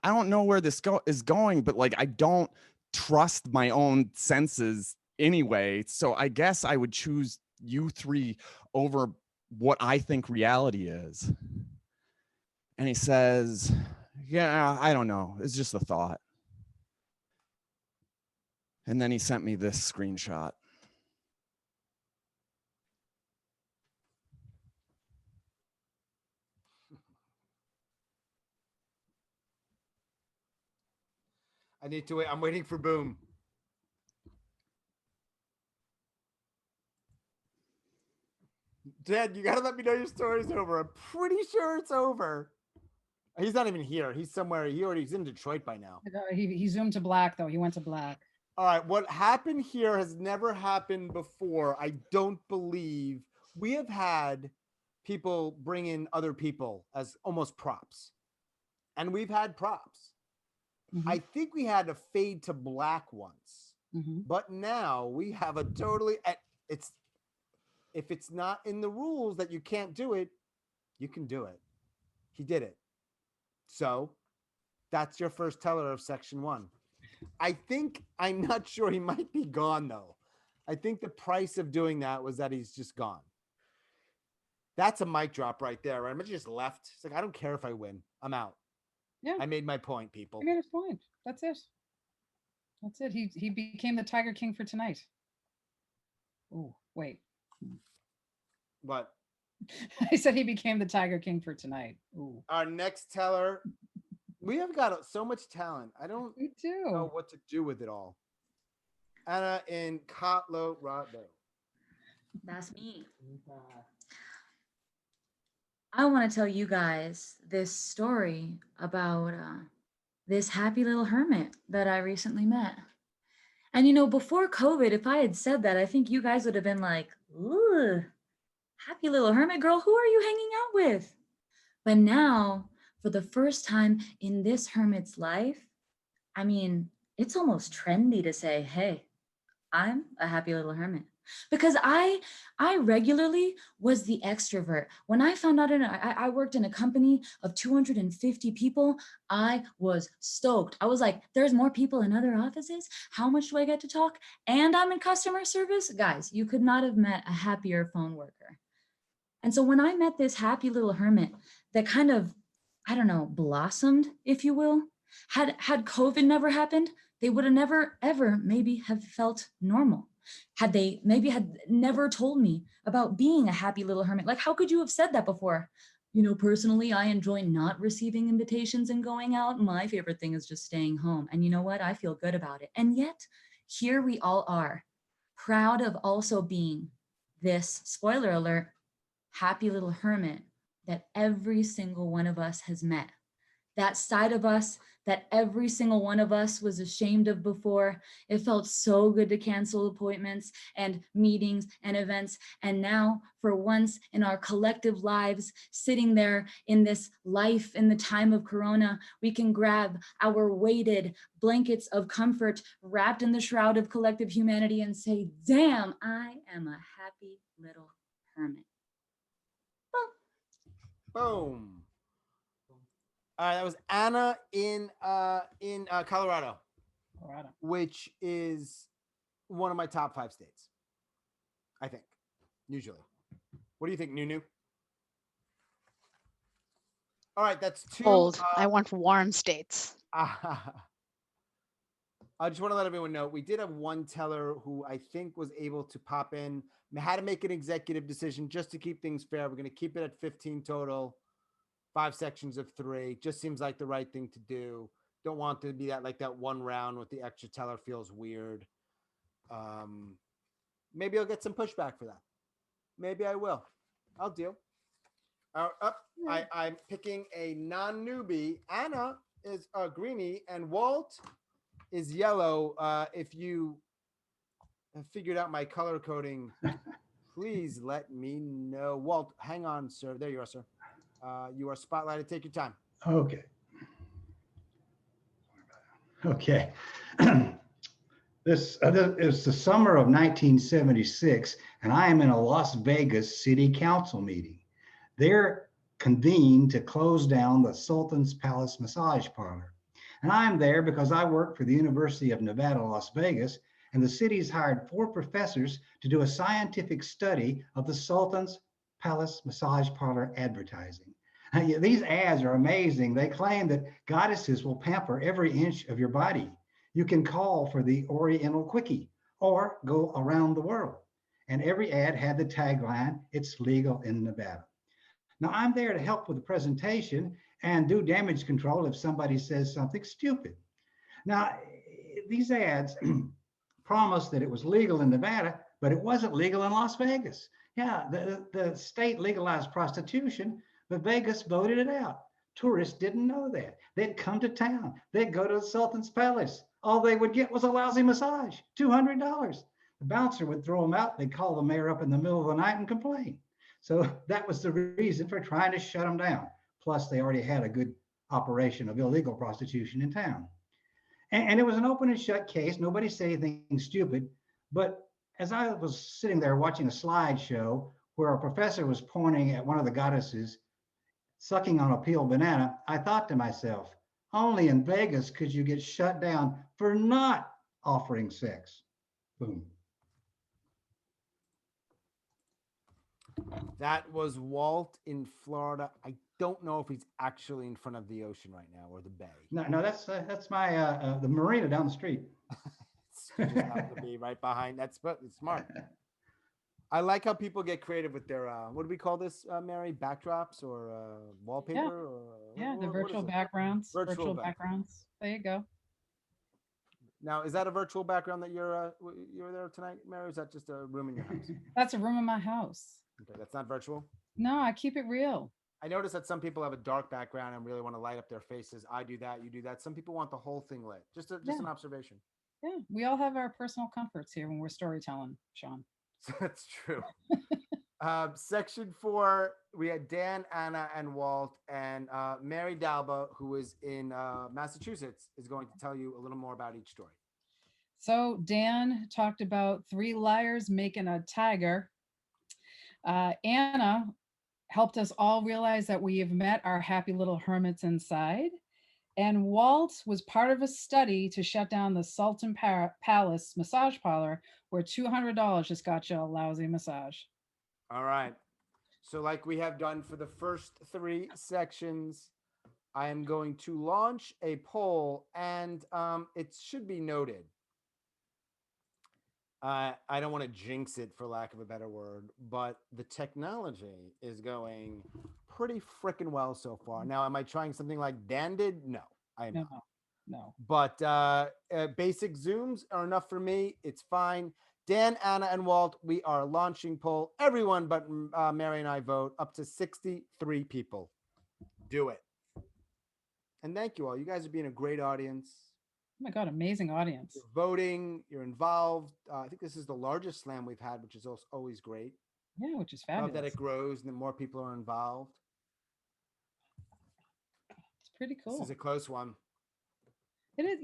don't know where this is going, but like, I don't trust my own senses anyway. So I guess I would choose you 3 over what I think reality is. And he says, yeah, I don't know. It's just a thought. And then he sent me this screenshot. I need to wait. I'm waiting for Boom. Dad, you gotta let me know your story's over. I'm pretty sure it's over. He's not even here. He's somewhere. He's in Detroit by now. He zoomed to black though. He went to black. All right. What happened here has never happened before. I don't believe we have had people bring in other people as almost props. And we've had props. Mhm. I think we had a fade to black once. Mhm. But now we have a totally it's if it's not in the rules that you can't do it, you can do it. He did it. So that's your first teller of section 1. I'm not sure, he might be gone though. I think the price of doing that was that he's just gone. That's a mic drop right there, right? I'm just left. It's like, I don't care if I win. I'm out. Yeah. I made my point, people. He made his point. That's it. That's it. He became the Tiger King for tonight. Oh, wait. What? I said he became the Tiger King for tonight. Ooh. Our next teller, we have got so much talent. I don't know what to do with it all. Anna in Colorado. That's me. I want to tell you guys this story about this happy little hermit that I recently met. And you know, before COVID, if I had said that, I think you guys would have been like, ooh, happy little hermit girl, who are you hanging out with? But now, for the first time in this hermit's life, I mean, it's almost trendy to say, hey, I'm a happy little hermit. Because I regularly was the extrovert. When I found out I worked in a company of 250 people, I was stoked. I was like, there's more people in other offices. How much do I get to talk? And I'm in customer service. Guys, you could not have met a happier phone worker. And so when I met this happy little hermit that kind of, I don't know, blossomed, if you will, had COVID never happened, they would have never, ever maybe have felt normal. Had they maybe had never told me about being a happy little hermit. Like, how could you have said that before? You know, personally, I enjoy not receiving invitations and going out. My favorite thing is just staying home. And you know what? I feel good about it. And yet, here we all are, proud of also being this, spoiler alert, happy little hermit that every single one of us has met. That side of us that every single one of us was ashamed of before. It felt so good to cancel appointments and meetings and events. And now, for once in our collective lives, sitting there in this life in the time of Corona, we can grab our weighted blankets of comfort wrapped in the shroud of collective humanity and say, damn, I am a happy little hermit. Boom. All right, that was Anna in Colorado, which is one of my top 5 states, I think, usually. What do you think, Nunu? All right, that's 2. Cold. I want warm states. I just want to let everyone know, we did have one teller who I think was able to pop in, had to make an executive decision just to keep things fair. We're going to keep it at 15 total. 5 sections of 3 just seems like the right thing to do. Don't want to be that one round with the extra teller feels weird. Maybe I'll get some pushback for that. Maybe I will. I'll deal. I'm picking a non-newbie. Anna is a greenie and Walt is yellow. If you have figured out my color coding, please let me know. Walt, hang on, sir. There you are, sir. You are spotlighted. Take your time. Okay. Okay. This is the summer of 1976, and I am in a Las Vegas City Council meeting. They're convened to close down the Sultan's Palace Massage Parlor. And I'm there because I work for the University of Nevada, Las Vegas, and the city's hired 4 professors to do a scientific study of the Sultan's Palace Massage Parlor advertising. These ads are amazing. They claim that goddesses will pamper every inch of your body. You can call for the Oriental Quickie or go around the world. And every ad had the tagline, "It's legal in Nevada." Now, I'm there to help with the presentation and do damage control if somebody says something stupid. Now, these ads promised that it was legal in Nevada, but it wasn't legal in Las Vegas. Yeah, the state legalized prostitution, but Vegas voted it out. Tourists didn't know that. They'd come to town. They'd go to the Sultan's Palace. All they would get was a lousy massage, $200. The bouncer would throw them out. They'd call the mayor up in the middle of the night and complain. So that was the reason for trying to shut them down. Plus, they already had a good operation of illegal prostitution in town. And it was an open and shut case. Nobody said anything stupid. But as I was sitting there watching a slideshow where a professor was pointing at one of the goddesses sucking on a peeled banana, I thought to myself, only in Vegas could you get shut down for not offering sex. Boom. That was Walt in Florida. I don't know if he's actually in front of the ocean right now or the bay. No, that's my the marina down the street. Just happen to be right behind. That's smart. I like how people get creative with their what do we call this, Mary? Backdrops or wallpaper? Yeah, or the what virtual is it? backgrounds. Virtual Backgrounds. There you go. Now, is that a virtual background that you're there tonight, Mary? Or is that just a room in your house? That's a room in my house. Okay, that's not virtual. No, I keep it real. I noticed that some people have a dark background and really want to light up their faces. I do that. You do that. Some people want the whole thing lit. Just an observation. Yeah, we all have our personal comforts here when we're storytelling, Sean. That's true. Section 4, we had Dan, Anna, and Walt, and Mary Dalba, who is in Massachusetts, is going to tell you a little more about each story. So Dan talked about 3 liars making a tiger. Anna helped us all realize that we have met our happy little hermits inside. And Walt was part of a study to shut down the Sultan Palace massage parlor, where $200 just got you a lousy massage. All right. So like we have done for the first 3 sections, I am going to launch a poll, and it should be noted. I don't want to jinx it, for lack of a better word, but the technology is going pretty freaking well so far. Now, am I trying something like Dan did? No, I am not. No. But basic zooms are enough for me. It's fine. Dan, Anna, and Walt, we are launching poll. Everyone but Mary and I vote. Up to 63 people. Do it. And thank you all. You guys are being a great audience. Oh my God, amazing audience. You're voting, you're involved. I think this is the largest slam we've had, which is also always great. Yeah, which is fabulous. Love that it grows and the more people are involved. It's pretty cool. This is a close one. It is,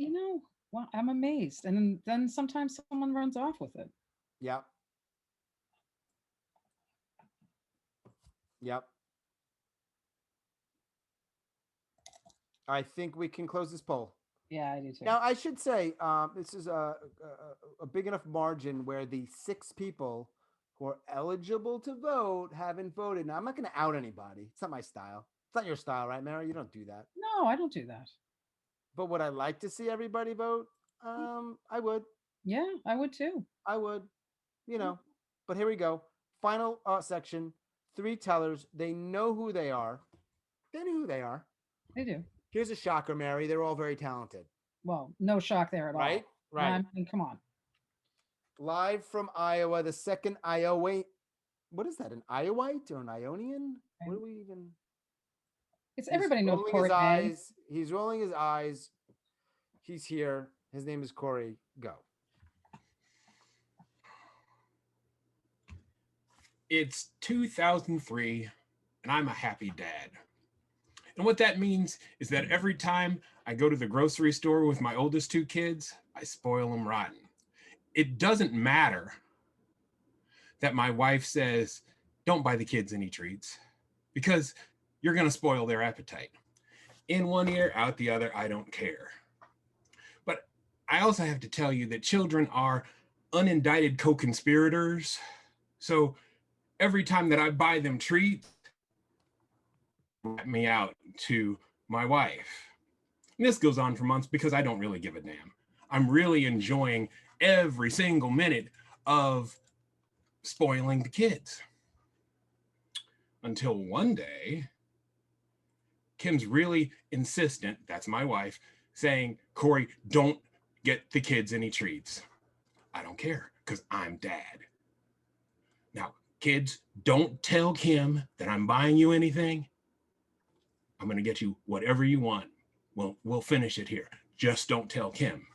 well, I'm amazed. And then sometimes someone runs off with it. Yep. I think we can close this poll. Yeah, I do too. Now, I should say this is a big enough margin where the 6 people who are eligible to vote haven't voted. Now, I'm not going to out anybody. It's not my style. It's not your style, right, Mary? You don't do that. No, I don't do that. But would I like to see everybody vote? I would. Yeah, I would too. I would. But here we go. Final section. 3 tellers. They know who they are. They know who they are. They do. Here's a shocker, Mary. They're all very talented. Well, no shock there at all. Right? I mean, come on. Live from Iowa, the second Iowa. What is that? An Iowite or an Ionian? What do we even? Everybody knows Corey. He's rolling his eyes. He's here. His name is Corey. Go. It's 2003, and I'm a happy dad. And what that means is that every time I go to the grocery store with my oldest 2 kids, I spoil them rotten. It doesn't matter that my wife says, don't buy the kids any treats, because you're going to spoil their appetite. In one ear, out the other, I don't care. But I also have to tell you that children are unindicted co-conspirators. So every time that I buy them treats, rat me out to my wife. And this goes on for months because I don't really give a damn. I'm really enjoying every single minute of spoiling the kids. Until one day, Kim's really insistent, that's my wife, saying, Corey, don't get the kids any treats. I don't care, because I'm dad. Now, Kids, don't tell Kim that I'm buying you anything. I'm going to get you whatever you want. We'll finish it here. Just don't tell Kim.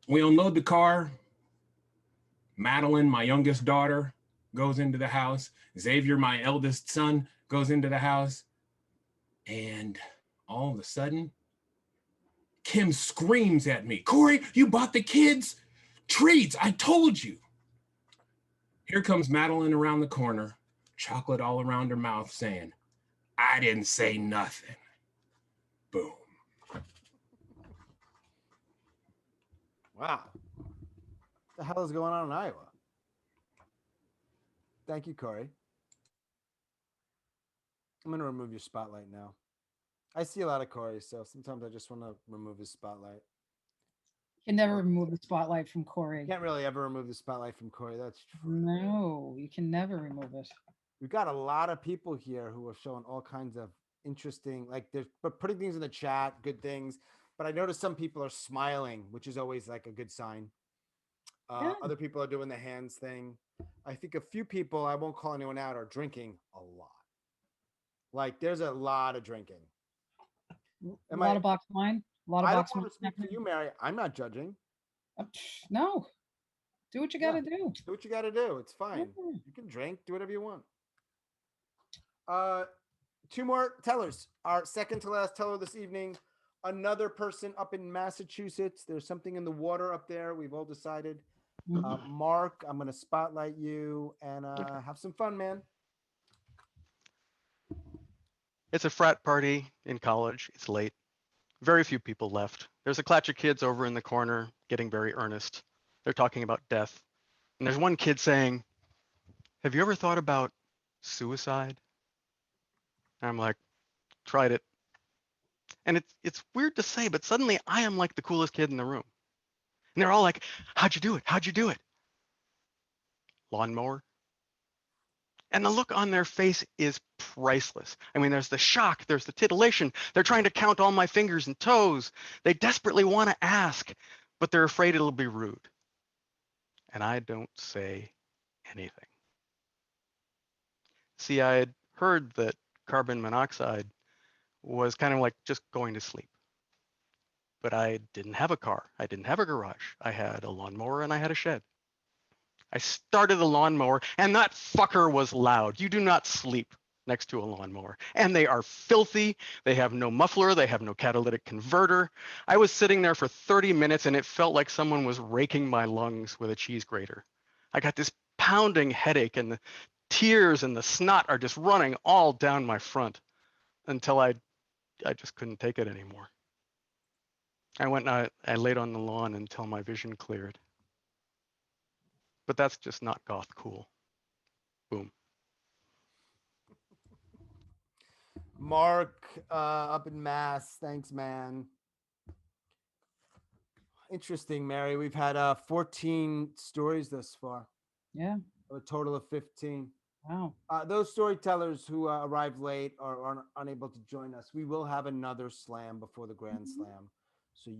We unload the car. Madeline, my youngest daughter, goes into the house. Xavier, my eldest son, goes into the house. And all of a sudden, Kim screams at me, Corey, you bought the kids treats. I told you. Here comes Madeline around the corner, chocolate all around her mouth, saying, I didn't say nothing. Boom. Wow. What the hell is going on in Iowa? Thank you, Corey. I'm going to remove your spotlight now. I see a lot of Corey, so sometimes I just want to remove his spotlight. You can never remove the spotlight from Corey. You can't really ever remove the spotlight from Corey. That's true. No, you can never remove it. We've got a lot of people here who are showing all kinds of interesting, like they're putting things in the chat, good things. But I noticed some people are smiling, which is always like a good sign. Other people are doing the hands thing. I think a few people, I won't call anyone out, are drinking a lot. Like there's a lot of drinking. A lot of box wine. A lot of I box don't wine. want to speak to you, Mary. I'm not judging. No. Do what you got to do. Do what you got to do. It's fine. You can drink. Do whatever you want. Two more tellers. Our second to last teller this evening. Another person up in Massachusetts. There's something in the water up there. We've all decided. Mark, I'm going to spotlight you and have some fun, man. It's a frat party in college. It's late. Very few people left. There's a clutch of kids over in the corner getting very earnest. They're talking about death. And there's one kid saying, have you ever thought about suicide? And I'm like, tried it. And it's weird to say, but suddenly I am like the coolest kid in the room. And they're all like, how'd you do it? How'd you do it? Lawnmower. And the look on their face is priceless. I mean, there's the shock, there's the titillation. They're trying to count all my fingers and toes. They desperately want to ask, but they're afraid it'll be rude. And I don't say anything. See, I had heard that carbon monoxide was kind of like just going to sleep. But I didn't have a car. I didn't have a garage. I had a lawnmower and I had a shed. I started the lawnmower and that fucker was loud. You do not sleep next to a lawnmower. And they are filthy. They have no muffler. They have no catalytic converter. I was sitting there for 30 minutes and it felt like someone was raking my lungs with a cheese grater. I got this pounding headache and the tears and the snot are just running all down my front until I just couldn't take it anymore. I went and I laid on the lawn until my vision cleared. But that's just not goth cool. Boom. Mark up in Mass. Thanks, man. Interesting, Mary. We've had 14 stories thus far. Yeah. A total of 15. Wow. Those storytellers who arrived late or are unable to join us, we will have another slam before the Grand Slam. So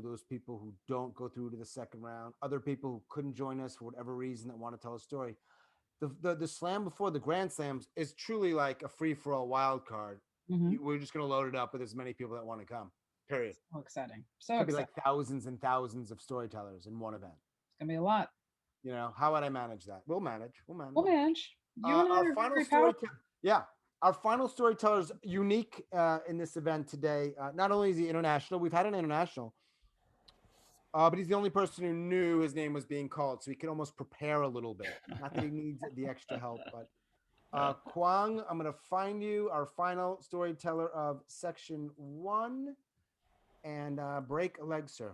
those people who don't go through to the second round, other people who couldn't join us for whatever reason that want to tell a story, the slam before the Grand Slams is truly like a free-for-all wild card. We're just going to load it up with as many people that want to come, period. So exciting. So Could be exciting. like thousands and thousands of storytellers in one event. It's going to be a lot. You know, how would I manage that? We'll manage. We'll manage. You and I Our are final very story, powerful. our final storyteller is unique in this event today. Not only is he international, we've had an international, but he's the only person who knew his name was being called, so he could almost prepare a little bit. Not that he needs the extra help, but Kwang, I'm going to find you our final storyteller of section 1, and break a leg, sir.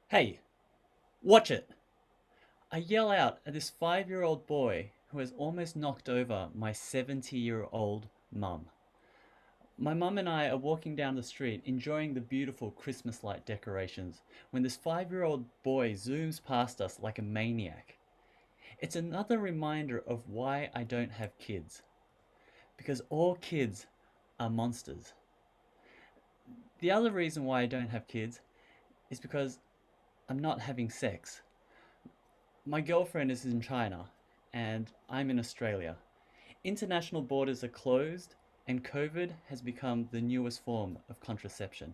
Hey, watch it! I yell out at this 5-year-old boy who has almost knocked over my 70-year-old mum. My mum and I are walking down the street enjoying the beautiful Christmas light decorations when this 5-year-old boy zooms past us like a maniac. It's another reminder of why I don't have kids. Because all kids are monsters. The other reason why I don't have kids is because I'm not having sex. My girlfriend is in China and I'm in Australia. International borders are closed and COVID has become the newest form of contraception.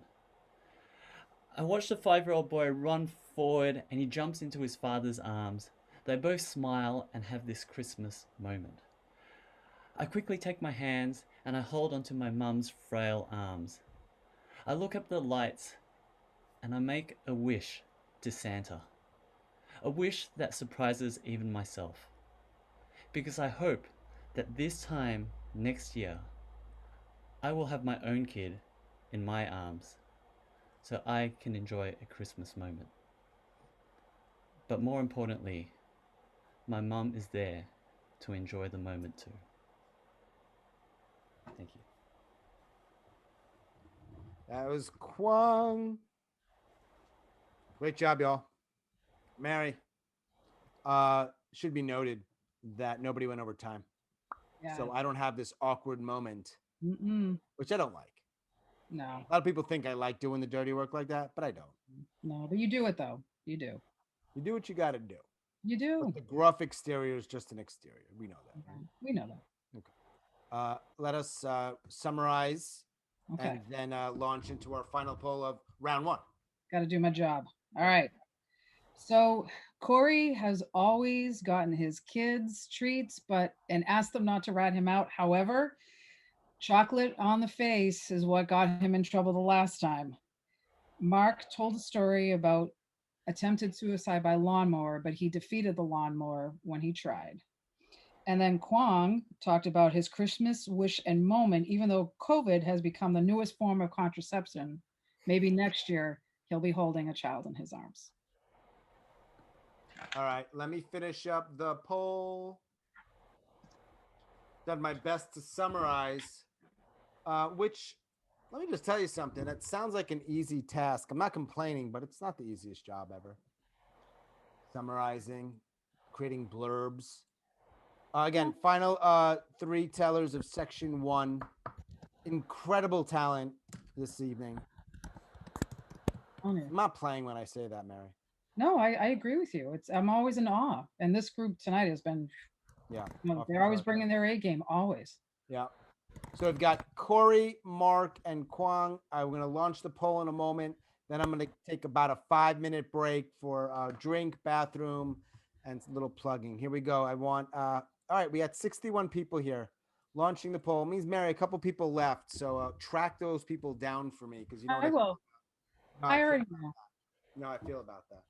I watched a 5-year-old boy run forward and he jumps into his father's arms. They both smile and have this Christmas moment. I quickly take my hands and I hold onto my mum's frail arms. I look up at the lights and I make a wish to Santa. A wish that surprises even myself. Because I hope that this time next year, I will have my own kid in my arms so I can enjoy a Christmas moment. But more importantly, my mum is there to enjoy the moment too. Thank you. That was Kwang. Great job, y'all. Mary, should be noted that nobody went over time. Yeah. So I don't have this awkward moment, Mm-mm. which I don't like. No. A lot of people think I like doing the dirty work like that, but I don't. No, but you do it though. You do. You do what you got to do. You do. But the gruff exterior is just an exterior. We know that. Okay. We know that. Okay. Let us summarize Okay. and then launch into our final poll of round one. Got to do my job. All right. So Corey has always gotten his kids treats, and asked them not to rat him out. However, chocolate on the face is what got him in trouble the last time. Mark told a story about attempted suicide by lawnmower, but he defeated the lawnmower when he tried. And then Kwang talked about his Christmas wish and moment, even though COVID has become the newest form of contraception, maybe next year he'll be holding a child in his arms. All right, let me finish up the poll. Done my best to summarize, which, let me just tell you something. It sounds like an easy task. I'm not complaining, but it's not the easiest job ever. Summarizing, creating blurbs. Again, final 3 tellers of section 1. Incredible talent this evening. I'm not playing when I say that, Mary. No, I agree with you. I'm always in awe. And this group tonight has been, they're always bringing their A game, always. Yeah. So we've got Corey, Mark, and Kwang. I'm going to launch the poll in a moment. Then I'm going to take about a 5-minute break for drink, bathroom, and a little plugging. Here we go. I want, all right, we got 61 people here. Launching the poll means, Mary, a couple people left. So track those people down for me, because you know what I will. I already know. You know how I feel about that.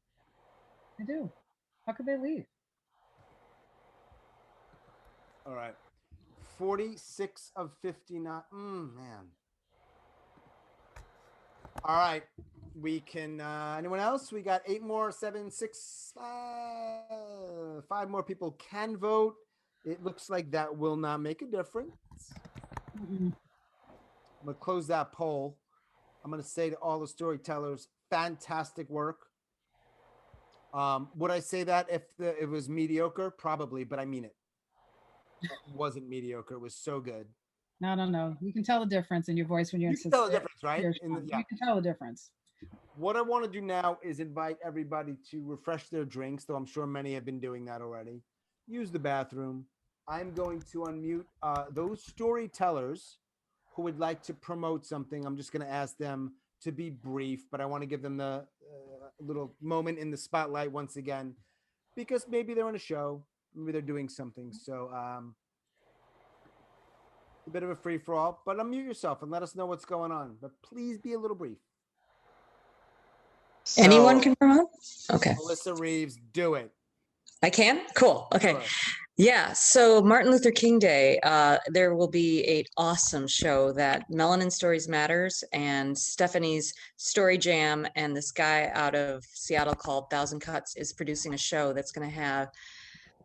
I do. How could they leave? All right. 46 of 59. Man. All right. We can, anyone else? We got 8 more, 7, 6, 5 more people can vote. It looks like that will not make a difference. I'm going to close that poll. I'm going to say to all the storytellers, fantastic work. Would I say that if it was mediocre? Probably, but I mean it. It wasn't mediocre. It was so good. No. You can tell the difference in your voice when you're You can tell the difference, right? You can tell the difference. What I want to do now is invite everybody to refresh their drinks, though I'm sure many have been doing that already. Use the bathroom. I'm going to unmute those storytellers who would like to promote something. I'm just going to ask them to be brief, but I want to give them the little moment in the spotlight once again, because maybe they're on a show, maybe they're doing something. So a bit of a free for all, but unmute yourself and let us know what's going on. But please be a little brief. Anyone can promote? Okay. Melissa Reeves, do it. I can? Cool. Okay. Sure. Yeah. So Martin Luther King Day, there will be an awesome show that Melanin Stories Matters and Stephanie's Story Jam and this guy out of Seattle called Thousand Cuts is producing a show that's going to have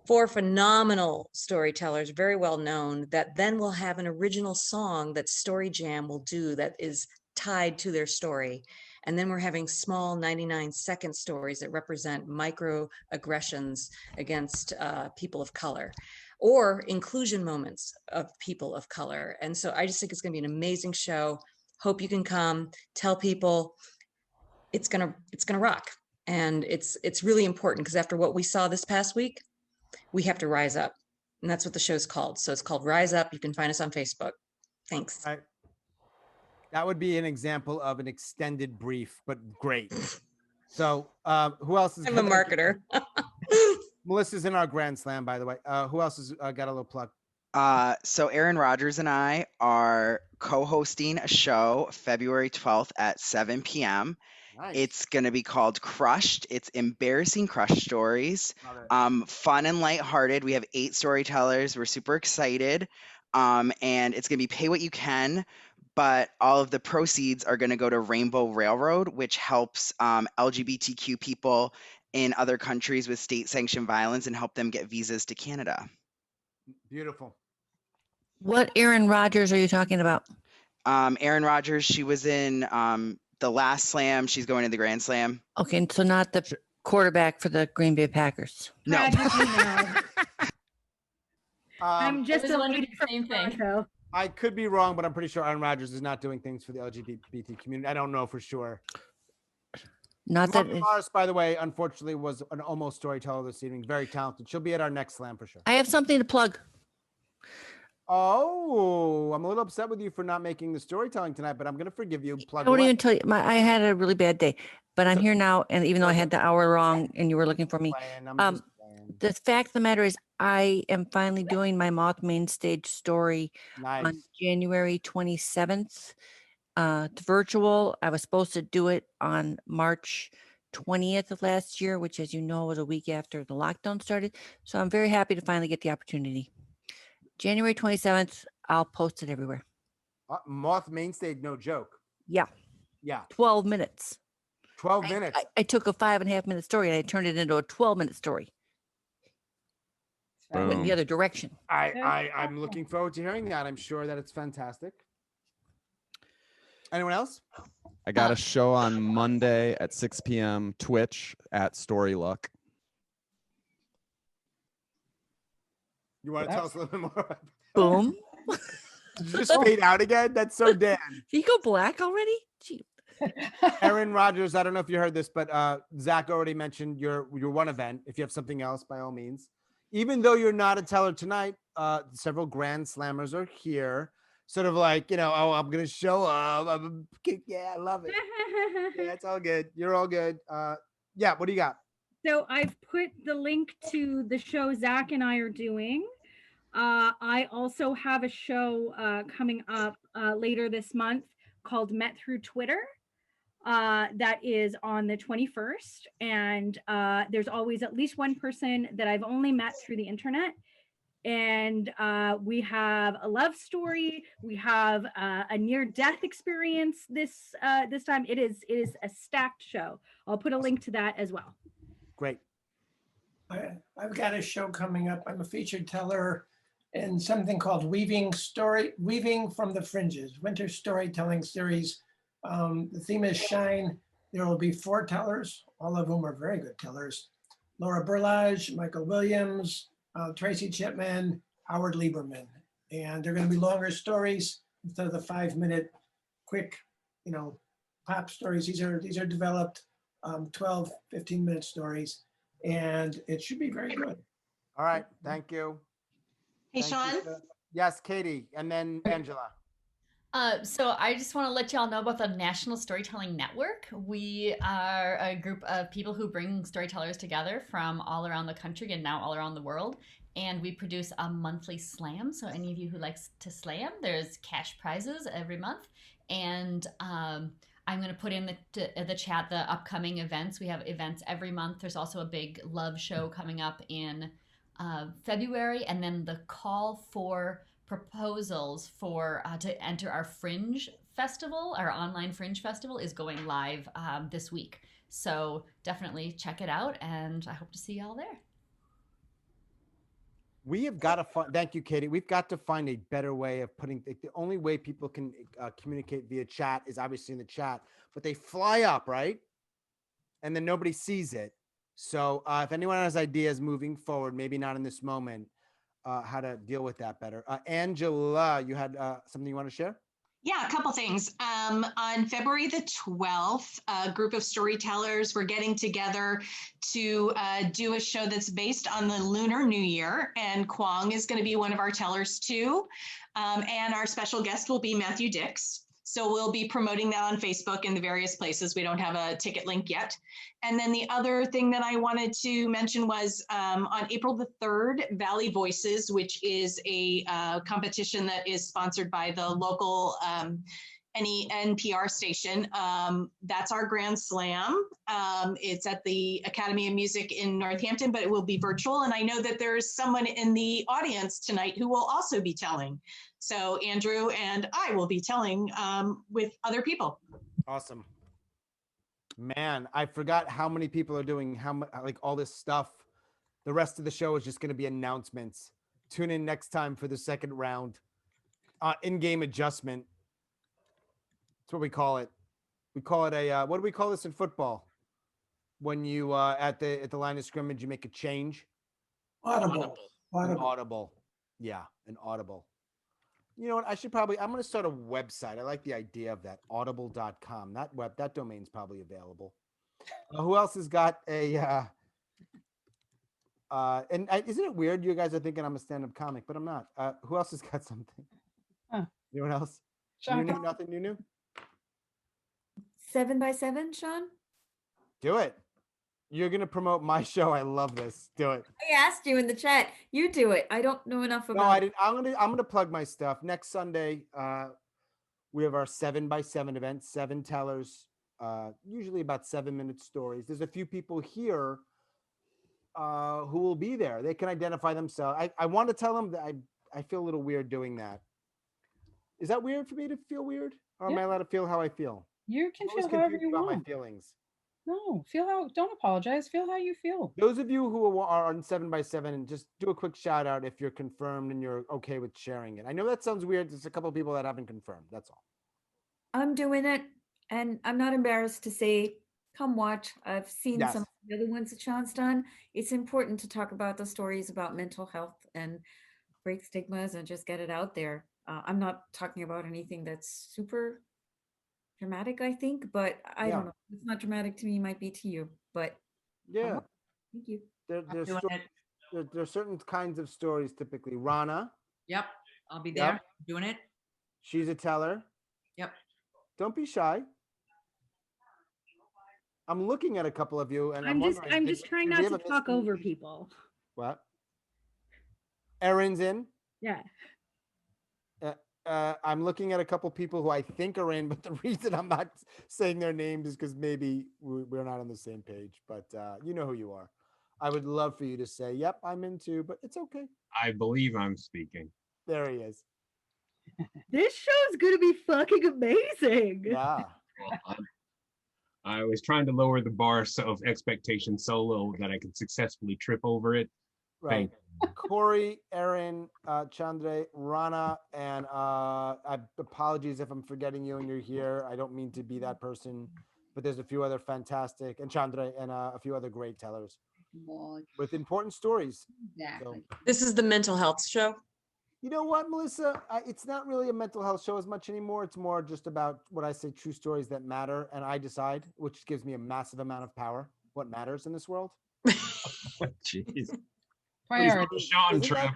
4 phenomenal storytellers, very well known, that then will have an original song that Story Jam will do that is tied to their story. And then we're having small 99-second stories that represent microaggressions against people of color. or inclusion moments of people of color. And so I just think it's going to be an amazing show. Hope you can come. Tell people it's going to rock. And it's really important because after what we saw this past week, we have to rise up. And that's what the show's called. So it's called Rise Up. You can find us on Facebook. Thanks. Right. That would be an example of an extended brief, but great. So who else is? I'm a marketer. Melissa's in our Grand Slam, by the way. Who else has got a little plug? So Aaron Rodgers and I are co-hosting a show February 12th at 7 p.m. Nice. It's going to be called Crushed. It's embarrassing crush stories. Fun and lighthearted. We have 8 storytellers. We're super excited. And it's going to be pay what you can, but all of the proceeds are going to go to Rainbow Railroad, which helps LGBTQ people in other countries with state-sanctioned violence and help them get visas to Canada. Beautiful. What Aaron Rodgers are you talking about? Aaron Rodgers, she was in the last slam. She's going to the Grand Slam. Okay, so not the quarterback for the Green Bay Packers. No. I'm just was a wondering lady the same thing. Toronto. I could be wrong, but I'm pretty sure Aaron Rodgers is not doing things for the LGBT community. I don't know for sure. Not that Martha Morris, by the way, unfortunately was an almost storyteller this evening. Very talented. She'll be at our next slam for sure. I have something to plug. Oh, I'm a little upset with you for not making the storytelling tonight, but I'm going to forgive you. Plug I won't away. even tell you. I had a really bad day, but I'm here now. And even though I had the hour wrong and you were looking for me, the fact of the matter is I am finally doing my Moth Main Stage story on January 27th. It's virtual. I was supposed to do it on March 20th of last year, which, as you know, was a week after the lockdown started. So I'm very happy to finally get the opportunity. January 27th, I'll post it everywhere. Moth Main Stage, no joke. Yeah. Yeah. 12 minutes. 12 minutes. I took a 5.5 minute story and I turned it into a 12-minute story. Went in the other direction. I'm looking forward to hearing that. I'm sure that it's fantastic. Anyone else? I got a show on Monday at 6 p.m. Twitch at Storyluck. You want to tell us a little bit more? Boom. Did you just fade out again? That's so Dan. Did you go black already? Gee. Aaron Rodgers, I don't know if you heard this, but Zach already mentioned your one event. If you have something else, by all means. Even though you're not a teller tonight, several Grand Slammers are here. Sort of like, oh, I'm going to show up. Yeah, I love it. Yeah, it's all good. You're all good. Yeah, what do you got? So I've put the link to the show Zach and I are doing. I also have a show coming up later this month called Met Through Twitter. That is on the 21st. And there's always at least one person that I've only met through the internet. And we have a love story. We have a near-death experience this time. It is a stacked show. I'll put a link to that as well. Great. I've got a show coming up. I'm a featured teller in something called Weaving from the Fringes, Winter Storytelling Series. The theme is Shine. There will be 4 tellers, all of whom are very good tellers. Laura Burlage, Michael Williams, Tracy Chipman, Howard Lieberman. And they're going to be longer stories instead of the 5-minute quick, pop stories. These are developed 12, 15-minute stories, and it should be very good. All right. Thank you. Hey, Thank you, Sean? yes, Katie, and then Angela. So I just want to let y'all know about the National Storytelling Network. We are a group of people who bring storytellers together from all around the country and now all around the world. And we produce a monthly slam. So any of you who likes to slam, there's cash prizes every month. And I'm going to put in the chat the upcoming events. We have events every month. There's also a big love show coming up in February. And then the call for proposals for to enter our Fringe Festival, our online Fringe Festival, is going live this week. So definitely check it out, and I hope to see y'all there. We have got to find, thank you, Katie. We've got to find a better way of putting, the only way people can communicate via chat is obviously in the chat, but they fly up, right? And then nobody sees it. So if anyone has ideas moving forward, maybe not in this moment, how to deal with that better. Angela, you had something you want to share? Yeah, a couple things. On February the 12th, a group of storytellers were getting together to do a show that's based on the Lunar New Year, and Kwong is going to be one of our tellers too. And our special guest will be Matthew Dix. So we'll be promoting that on Facebook and the various places. We don't have a ticket link yet. And then the other thing that I wanted to mention was on April the 3rd, Valley Voices, which is a competition that is sponsored by the local NPR station. That's our Grand Slam. It's at the Academy of Music in Northampton, but it will be virtual. And I know that there's someone in the audience tonight who will also be telling. So Andrew and I will be telling with other people. Awesome. Man, I forgot how many people are doing like all this stuff. The rest of the show is just going to be announcements. Tune in next time for the second round. In-game adjustment. That's what we call it. We call it a what do we call this in football? When you at the line of scrimmage you make a change. Audible. An audible. Yeah, an audible. You know what? I'm going to start a website. I like the idea of that. Audible.com. That domain's probably available. Who else has got a isn't it weird you guys are thinking I'm a stand-up comic, but I'm not. Who else has got something? Huh. Anyone else? Sean, New, nothing new? 7x7, Sean? Do it. You're going to promote my show. I love this. Do it. I asked you in the chat. You do it. I don't know enough about No, I didn't. I'm gonna plug my stuff. Next Sunday, we have our 7x7 event, 7 tellers, usually about 7-minute stories. There's a few people here who will be there. They can identify themselves. I want to tell them that I feel a little weird doing that. Is that weird for me to feel weird? Or am I allowed to feel how I feel? You can I'm always feel however confused you about want. my feelings. No, don't apologize. Feel how you feel. Those of you who are on 7x7, and just do a quick shout out if you're confirmed and you're okay with sharing it. I know that sounds weird. There's a couple of people that haven't confirmed. That's all. I'm doing it, and I'm not embarrassed to say, come watch. I've seen Yes. some of the other ones that Sean's done. It's important to talk about the stories about mental health and break stigmas and just get it out there. I'm not talking about anything that's super dramatic, I think, but I don't know. It's not dramatic to me, might be to you, but Yeah. thank you. There's certain kinds of stories typically. Rana. Yep, I'll be Yep. there doing it. She's a teller. Yep. Don't be shy. I'm looking at a couple of you, and I'm just trying not to talk over people. What? Erin's in. Yeah. I'm looking at a couple people who I think are in, but the reason I'm not saying their names is because maybe we're not on the same page. But you know who you are. I would love for you to say, "Yep, I'm in too," but it's okay. I believe I'm speaking. There he is. This show's gonna be fucking amazing. Yeah. Well, I was trying to lower the bar of expectations so low that I could successfully trip over it. Right. Corey, Erin, Chandra, Rana, and apologies if I'm forgetting you and you're here. I don't mean to be that person, but there's a few other fantastic, and Chandra, and a few other great tellers with important stories. Exactly. So, This is the mental health show. you know what, Melissa? It's not really a mental health show as much anymore. It's more just about what I say, true stories that matter, and I decide, which gives me a massive amount of power, what matters in this world. Jeez. Priority. Sean, Trev.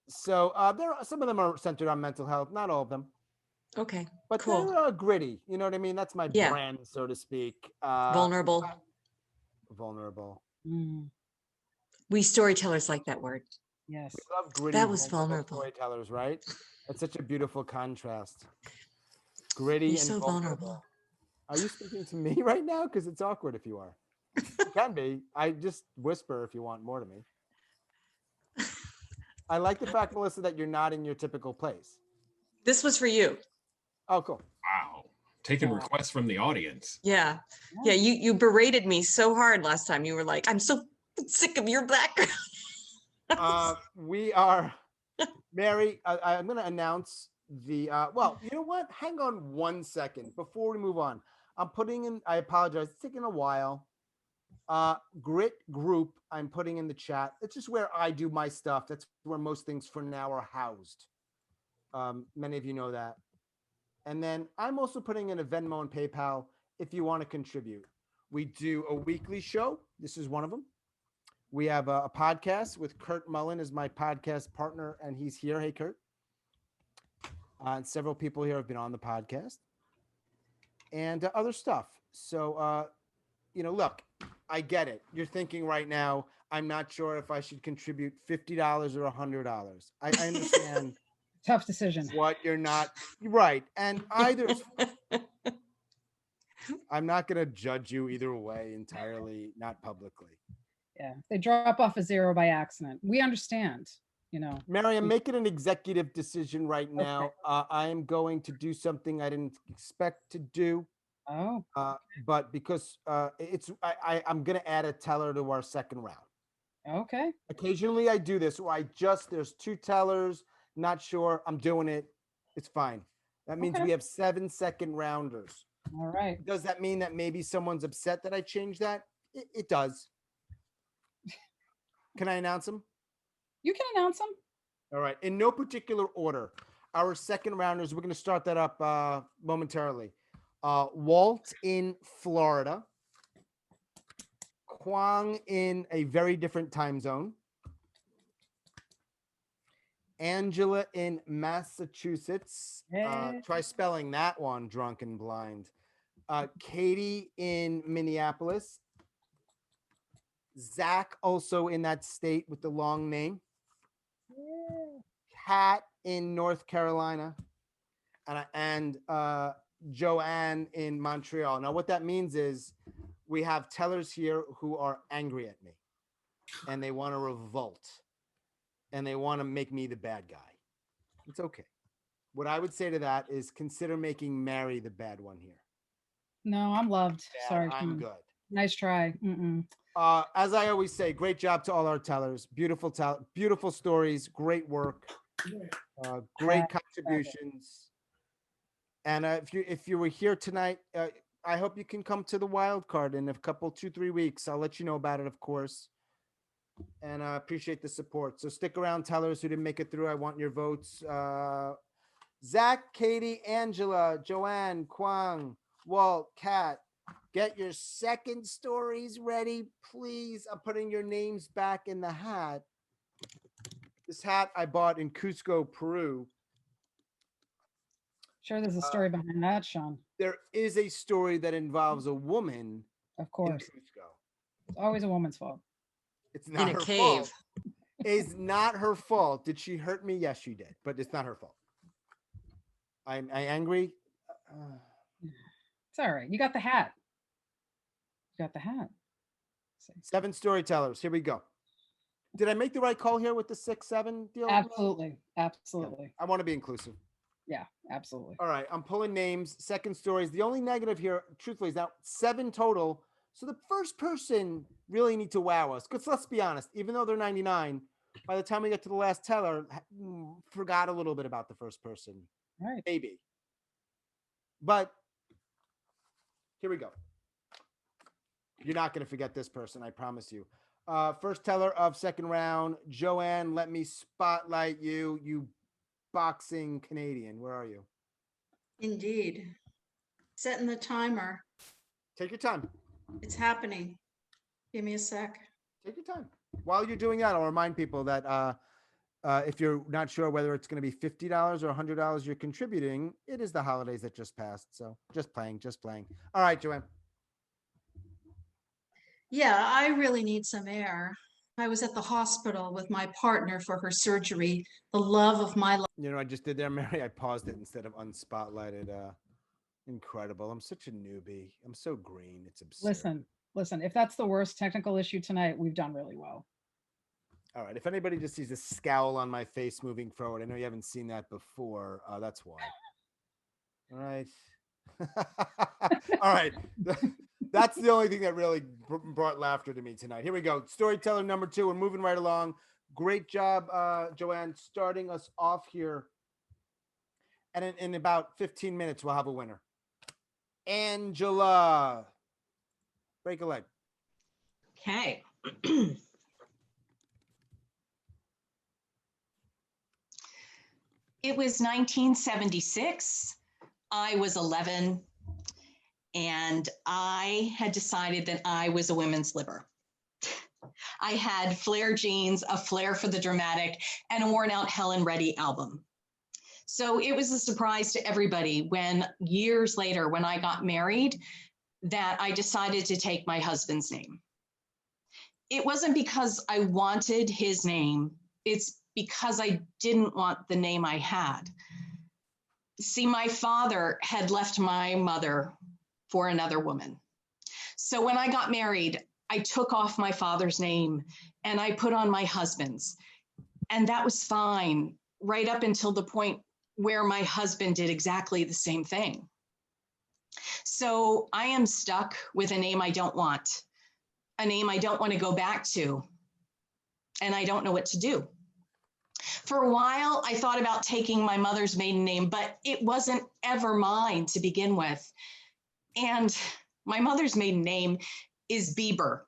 So there are some of them are centered on mental health, not all of them. Okay, but cool. they're gritty. You know what I mean? That's my brand, so to speak. Vulnerable. Vulnerable. We storytellers like that word. Yes. We love gritty. That was vulnerable. Storytellers, right? It's such a beautiful contrast. Gritty You're and so vulnerable. Are you speaking to me right now? Because it's awkward if you are. It can be. I just whisper if you want more to me. I like the fact, Melissa, that you're not in your typical place. This was for you. Oh, cool. Wow. Taking requests from the audience. Yeah. Yeah, you berated me so hard last time. You were like, I'm so sick of your background. We are, Mary, I'm going to announce the, well, you know what? Hang on 1 second before we move on. I'm putting in, I apologize, it's taking a while. Grit Group, I'm putting in the chat. It's just where I do my stuff. That's where most things for now are housed. Many of you know that. And then I'm also putting in a Venmo and PayPal if you want to contribute. We do a weekly show. This is one of them. We have a podcast with Kurt Mullen as my podcast partner, and he's here. Hey, Kurt. And several people here have been on the podcast and other stuff. So, look, I get it. You're thinking right now, I'm not sure if I should contribute $50 or $100. I understand. Tough decision. What you're not right. And either I'm not going to judge you either way entirely, not publicly. Yeah. They drop off a zero by accident. We understand, Mary, I'm making an executive decision right now. Okay. I am going to do something I didn't expect to do. Oh. But because I'm going to add a teller to our second round. Okay. Occasionally I do this where there's 2 tellers, not sure. I'm doing it. It's fine. That means Okay. we have 7 second rounders. All right. Does that mean that maybe someone's upset that I changed that? It does. Can I announce them? You can announce them. All right. In no particular order. Our second rounders, we're going to start that up momentarily. Walt in Florida. Kwang in a very different time zone. Angela in Massachusetts. Try spelling that one, drunk and blind. Katie in Minneapolis. Zach also in that state with the long name. Kat in North Carolina. And Joanne in Montreal. Now, what that means is we have tellers here who are angry at me and they want to revolt and they want to make me the bad guy. It's okay. What I would say to that is consider making Mary the bad one here. No, I'm loved. Bad, Sorry. I'm good. Nice try. As I always say, great job to all our tellers. Beautiful stories. Great work. Great contributions. And if you were here tonight, I hope you can come to the wild card in a couple, 2-3 weeks. I'll let you know about it, of course. And I appreciate the support. So stick around, tellers who didn't make it through. I want your votes. Zach, Katie, Angela, Joanne, Kwang, Walt, Kat, get your second stories ready, please. I'm putting your names back in the hat. This hat I bought in Cusco, Peru. Sure, there's a story behind that, Sean. There is a story that involves a woman. Of course. In Cusco. It's always a woman's fault. It's not her fault. It's not her fault. Did she hurt me? Yes, she did. But it's not her fault. I'm angry. It's all right. You got the hat. You got the hat. 7 storytellers. Here we go. Did I make the right call here with the 6-7 deal? Absolutely. Absolutely. I want to be inclusive. Yeah, absolutely. All right. I'm pulling names. Second stories. The only negative here, truthfully, is now 7 total. So the first person really need to wow us. Because let's be honest, even though they're 99, by the time we get to the last teller, forgot a little bit about the first person. Right. Maybe. But here we go. You're not going to forget this person, I promise you. First teller of second round, Joanne, let me spotlight you, you boxing Canadian. Where are you? Indeed. Setting the timer. Take your time. It's happening. Give me a sec. Take your time. While you're doing that, I'll remind people that if you're not sure whether it's going to be $50 or $100 you're contributing, it is the holidays that just passed. So just playing. All right, Joanne. Yeah, I really need some air. I was at the hospital with my partner for her surgery, the love of my life. You know what I just did there, Mary? I paused it instead of unspotlighted. Incredible. I'm such a newbie. I'm so green. It's absurd. Listen, if that's the worst technical issue tonight, we've done really well. All right. If anybody just sees a scowl on my face moving forward, I know you haven't seen that before. That's why. All right. All right. That's the only thing that really brought laughter to me tonight. Here we go. Storyteller number 2. We're moving right along. Great job, Joanne, starting us off here. And in about 15 minutes, we'll have a winner. Angela. Break a leg. Okay. It was 1976. I was 11, and I had decided that I was a women's libber. I had flare jeans, a flair for the dramatic, and a worn out Helen Reddy album. So it was a surprise to everybody when years later, when I got married, that I decided to take my husband's name. It wasn't because I wanted his name. It's because I didn't want the name I had. See, my father had left my mother for another woman. So when I got married, I took off my father's name and I put on my husband's. And that was fine, right up until the point where my husband did exactly the same thing. So I am stuck with a name I don't want, a name I don't want to go back to, and I don't know what to do. For a while, I thought about taking my mother's maiden name, but it wasn't ever mine to begin with. And my mother's maiden name is Bieber,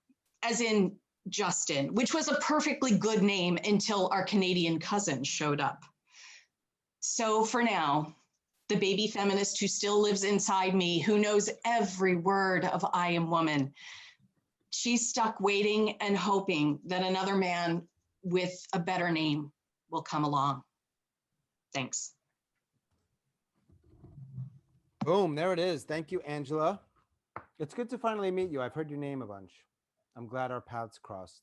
as in Justin, which was a perfectly good name until our Canadian cousin showed up. So for now, the baby feminist who still lives inside me, who knows every word of I am woman, she's stuck waiting and hoping that another man with a better name will come along. Thanks. Boom, there it is. Thank you, Angela. It's good to finally meet you. I've heard your name a bunch. I'm glad our paths crossed.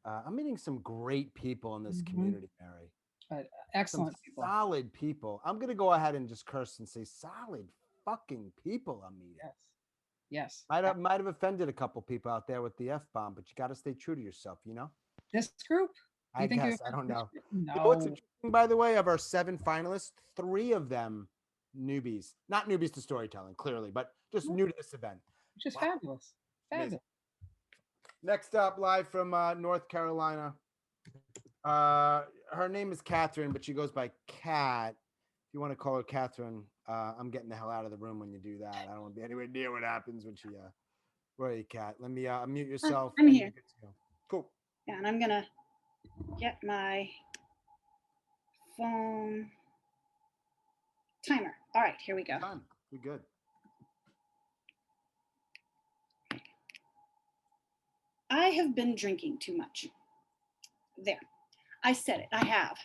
I'm meeting some great people in this community, Mary. Excellent Some people. solid people. I'm going to go ahead and just curse and say solid fucking people I'm meeting. Yes. Might have offended a couple people out there with the F-bomb, but you got to stay true to yourself, you know? This group? I guess. I don't know. No. You know what's interesting, by the way, of our 7 finalists, 3 of them newbies. Not newbies to storytelling, clearly, but just new to this event. Which is fabulous. Amazing. Fabulous. Next up, live from North Carolina. Her name is Catherine, but she goes by Kat. If you want to call her Catherine, I'm getting the hell out of the room when you do that. I don't want to be anywhere near what happens when she. Where are you, Kat? Let me unmute yourself. I'm here. Cool. Yeah, and I'm gonna get my phone timer. All right, here we go. You're good. I have been drinking too much. There, I said it, I have.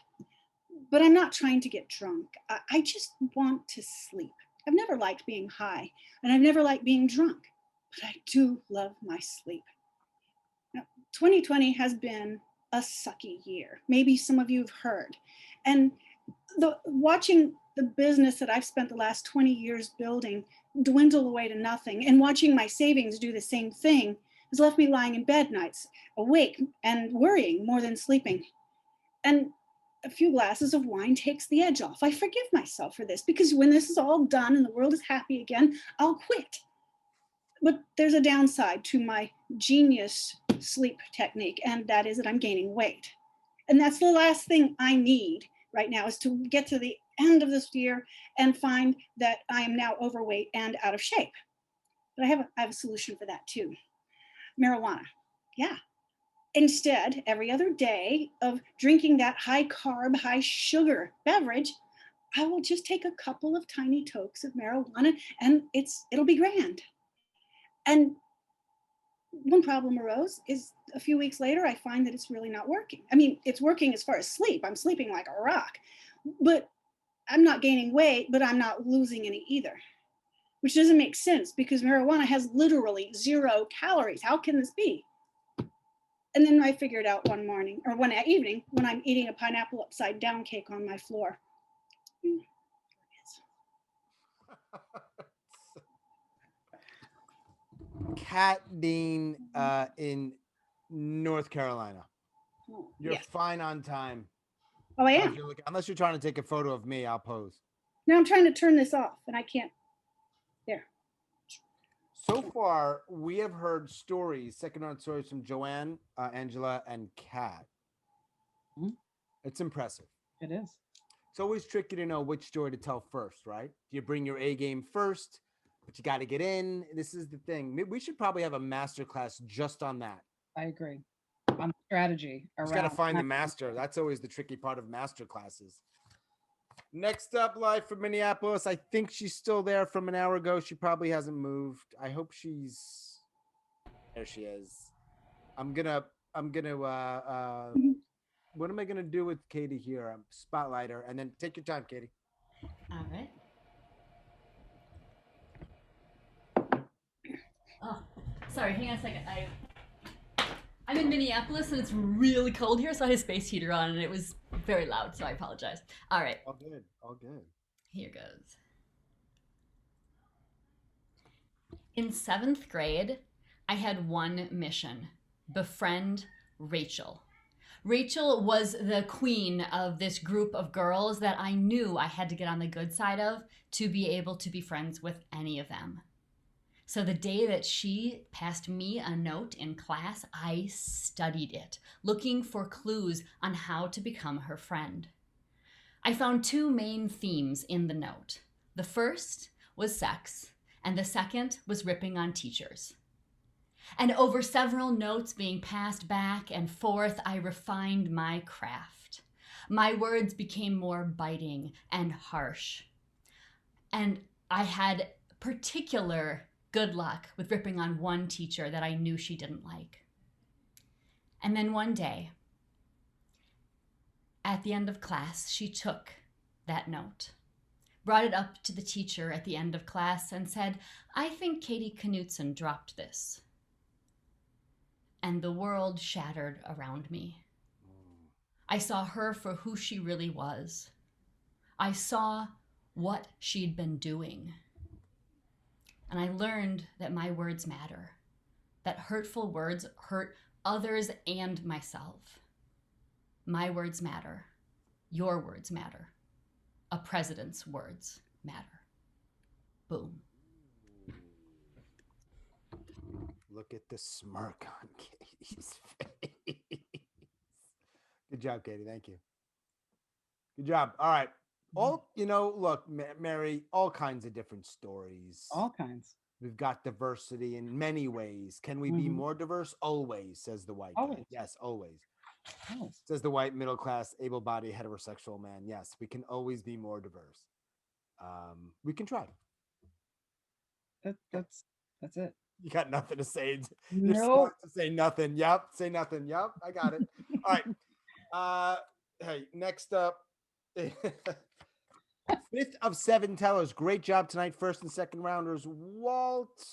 But I'm not trying to get drunk. I just want to sleep. I've never liked being high, and I've never liked being drunk, but I do love my sleep. Now, 2020 has been a sucky year. Maybe some of you have heard. And watching the business that I've spent the last 20 years building dwindle away to nothing, and watching my savings do the same thing has left me lying in bed nights, awake and worrying more than sleeping. And a few glasses of wine takes the edge off. I forgive myself for this, because when this is all done and the world is happy again, I'll quit. But there's a downside to my genius sleep technique, and that is that I'm gaining weight. And that's the last thing I need right now, is to get to the end of this year and find that I am now overweight and out of shape. But I have a solution for that too. Marijuana. Yeah. Instead, every other day of drinking that high carb, high sugar beverage, I will just take a couple of tiny tokes of marijuana, and it'll be grand. And one problem arose is a few weeks later, I find that it's really not working. I mean, it's working as far as sleep. I'm sleeping like a rock, but I'm not gaining weight, but I'm not losing any either, which doesn't make sense because marijuana has literally 0 calories. How can this be? And then I figured out one morning or one evening when I'm eating a pineapple upside down cake on my floor. Kat Dean in North Carolina. You're Yes. fine on time. Oh, I am. Unless you're trying to take a photo of me, I'll pose. Now I'm trying to turn this off and I can't. There. So far, we have heard second-round stories from Joanne, Angela, and Kat. It's impressive. It is. It's always tricky to know which story to tell first, right? Do you bring your A game first? but you got to get in. This is the thing. We should probably have a master class just on that. I agree. On strategy Just got to around. find the master. That's always the tricky part of master classes. Next up, live from Minneapolis. I think she's still there from an hour ago. She probably hasn't moved. I hope she's there. She is. I'm gonna what am I gonna do with Katie here? Spotlight her and then take your time, Katie. All right. Oh, sorry. Hang on a second. I'm in Minneapolis and it's really cold here, so I had a space heater on and it was very loud, so I apologize. All right. All good. All good. Here goes. In 7th grade, I had one mission: befriend Rachel. Rachel was the queen of this group of girls that I knew I had to get on the good side of to be able to be friends with any of them. So the day that she passed me a note in class, I studied it, looking for clues on how to become her friend. I found 2 main themes in the note. The first was sex, and the second was ripping on teachers. And over several notes being passed back and forth, I refined my craft. My words became more biting and harsh. And I had particular good luck with ripping on one teacher that I knew she didn't like. And then one day, at the end of class, she took that note, brought it up to the teacher at the end of class, and said, "I think Katie Knutson dropped this." And the world shattered around me. I saw her for who she really was. I saw what she'd been doing. And I learned that my words matter, that hurtful words hurt others and myself. My words matter. Your words matter. A president's words matter. Boom. Look at the smirk on Katie's face. Good job, Katie. Thank you. Good job. All right. Look, Mary, all kinds of different stories. All kinds. We've got diversity in many ways. Can we be more diverse? Always, says the white guy. Yes, always. Says the white, middle class, able-bodied, heterosexual man. Yes, we can always be more diverse. We can try. That's it. You got nothing to say. Nope. You're smart to say nothing. Yep. Say nothing. Yep. I got it. All right. Hey, next up. 5th of 7 tellers. Great job tonight. First and second rounders. Walt.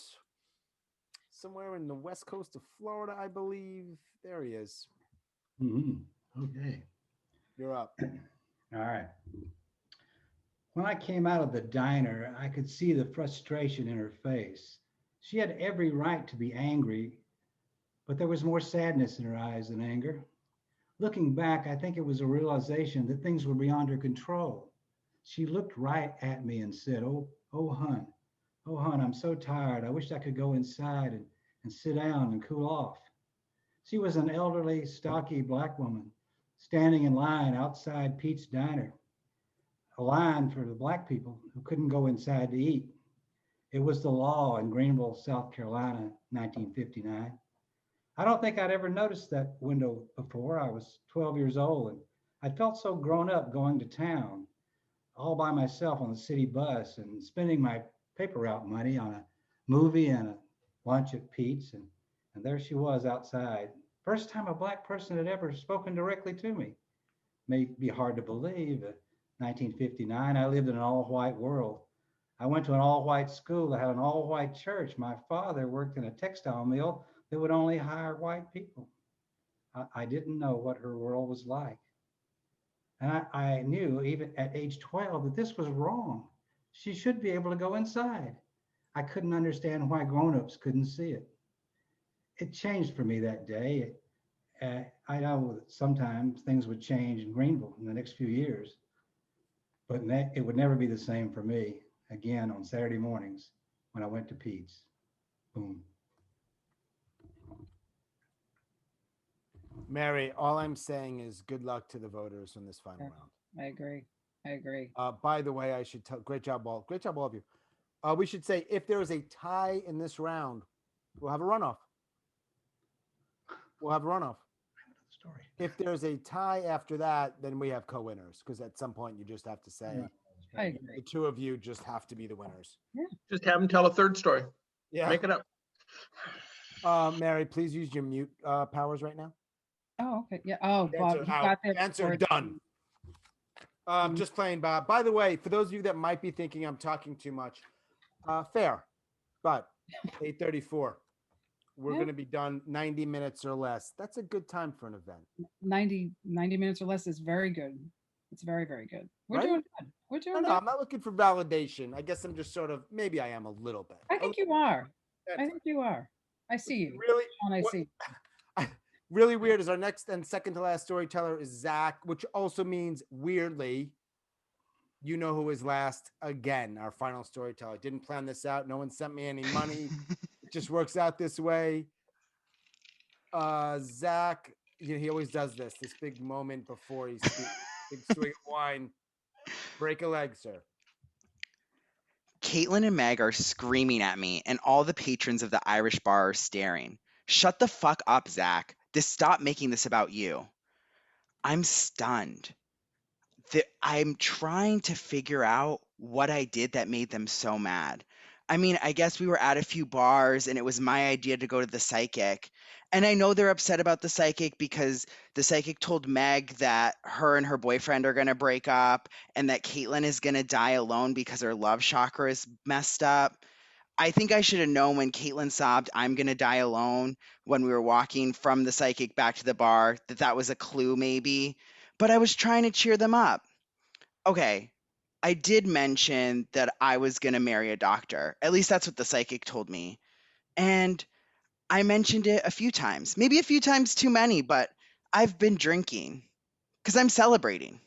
Somewhere in the west coast of Florida, I believe. There he is. Okay. You're up. All right. When I came out of the diner, I could see the frustration in her face. She had every right to be angry, but there was more sadness in her eyes than anger. Looking back, I think it was a realization that things were beyond her control. She looked right at me and said, oh, hon, I'm so tired. I wish I could go inside and sit down and cool off. She was an elderly, stocky Black woman standing in line outside Pete's Diner, a line for the Black people who couldn't go inside to eat. It was the law in Greenville, South Carolina, 1959. I don't think I'd ever noticed that window before. I was 12 years old and I felt so grown up going to town all by myself on the city bus and spending my paper route money on a movie and a lunch at Pete's. And there she was outside. First time a Black person had ever spoken directly to me. May be hard to believe. 1959, I lived in an all-white world. I went to an all-white school that had an all-white church. My father worked in a textile mill that would only hire white people. I didn't know what her world was like. And I knew even at age 12 that this was wrong. She should be able to go inside. I couldn't understand why grown-ups couldn't see it. It changed for me that day. I know that sometimes things would change in Greenville in the next few years, but it would never be the same for me again on Saturday mornings when I went to Pete's. Boom. Mary, all I'm saying is good luck to the voters in this final round. I agree. By the way, I should tell, great job, all of you. We should say if there is a tie in this round, we'll have a runoff. We'll have a runoff. If there's a tie after that, then we have co-winners because at some point you just have to say I agree. the two of you just have to be the winners. Just have them tell a third story. Yeah. Make it up. Mary, please use your mute powers right now. Oh, okay. Yeah. Oh, Bob, you Out. got there. Answer before- done. Just playing, Bob. By the way, for those of you that might be thinking I'm talking too much, fair, but 8:34. We're Yeah. going to be done 90 minutes or less. That's a good time for an event. 90 minutes or less is very good. It's very, very good. We're Right? doing good. We're doing No, good. I'm not looking for validation. I guess I'm just sort of, maybe I am a little bit. I think you are. I think you are. I see you. Really? Sean, I see. Really weird is our next and second to last storyteller is Zach, which also means weirdly, you know who is last again, our final storyteller. Didn't plan this out. No one sent me any money. It just works out this way. Zach, he always does this big moment before he speaks. Big swig of wine. Break a leg, sir. Caitlin and Meg are screaming at me, and all the patrons of the Irish bar are staring. Shut the fuck up, Zach. Stop making this about you. I'm stunned. I'm trying to figure out what I did that made them so mad. I mean, I guess we were at a few bars and it was my idea to go to the psychic. And I know they're upset about the psychic because the psychic told Meg that her and her boyfriend are going to break up and that Caitlin is going to die alone because her love chakra is messed up. I think I should have known when Caitlin sobbed, "I'm going to die alone," when we were walking from the psychic back to the bar, that was a clue maybe. But I was trying to cheer them up. Okay, I did mention that I was going to marry a doctor. At least that's what the psychic told me. And I mentioned it a few times, maybe a few times too many, but I've been drinking because I'm celebrating.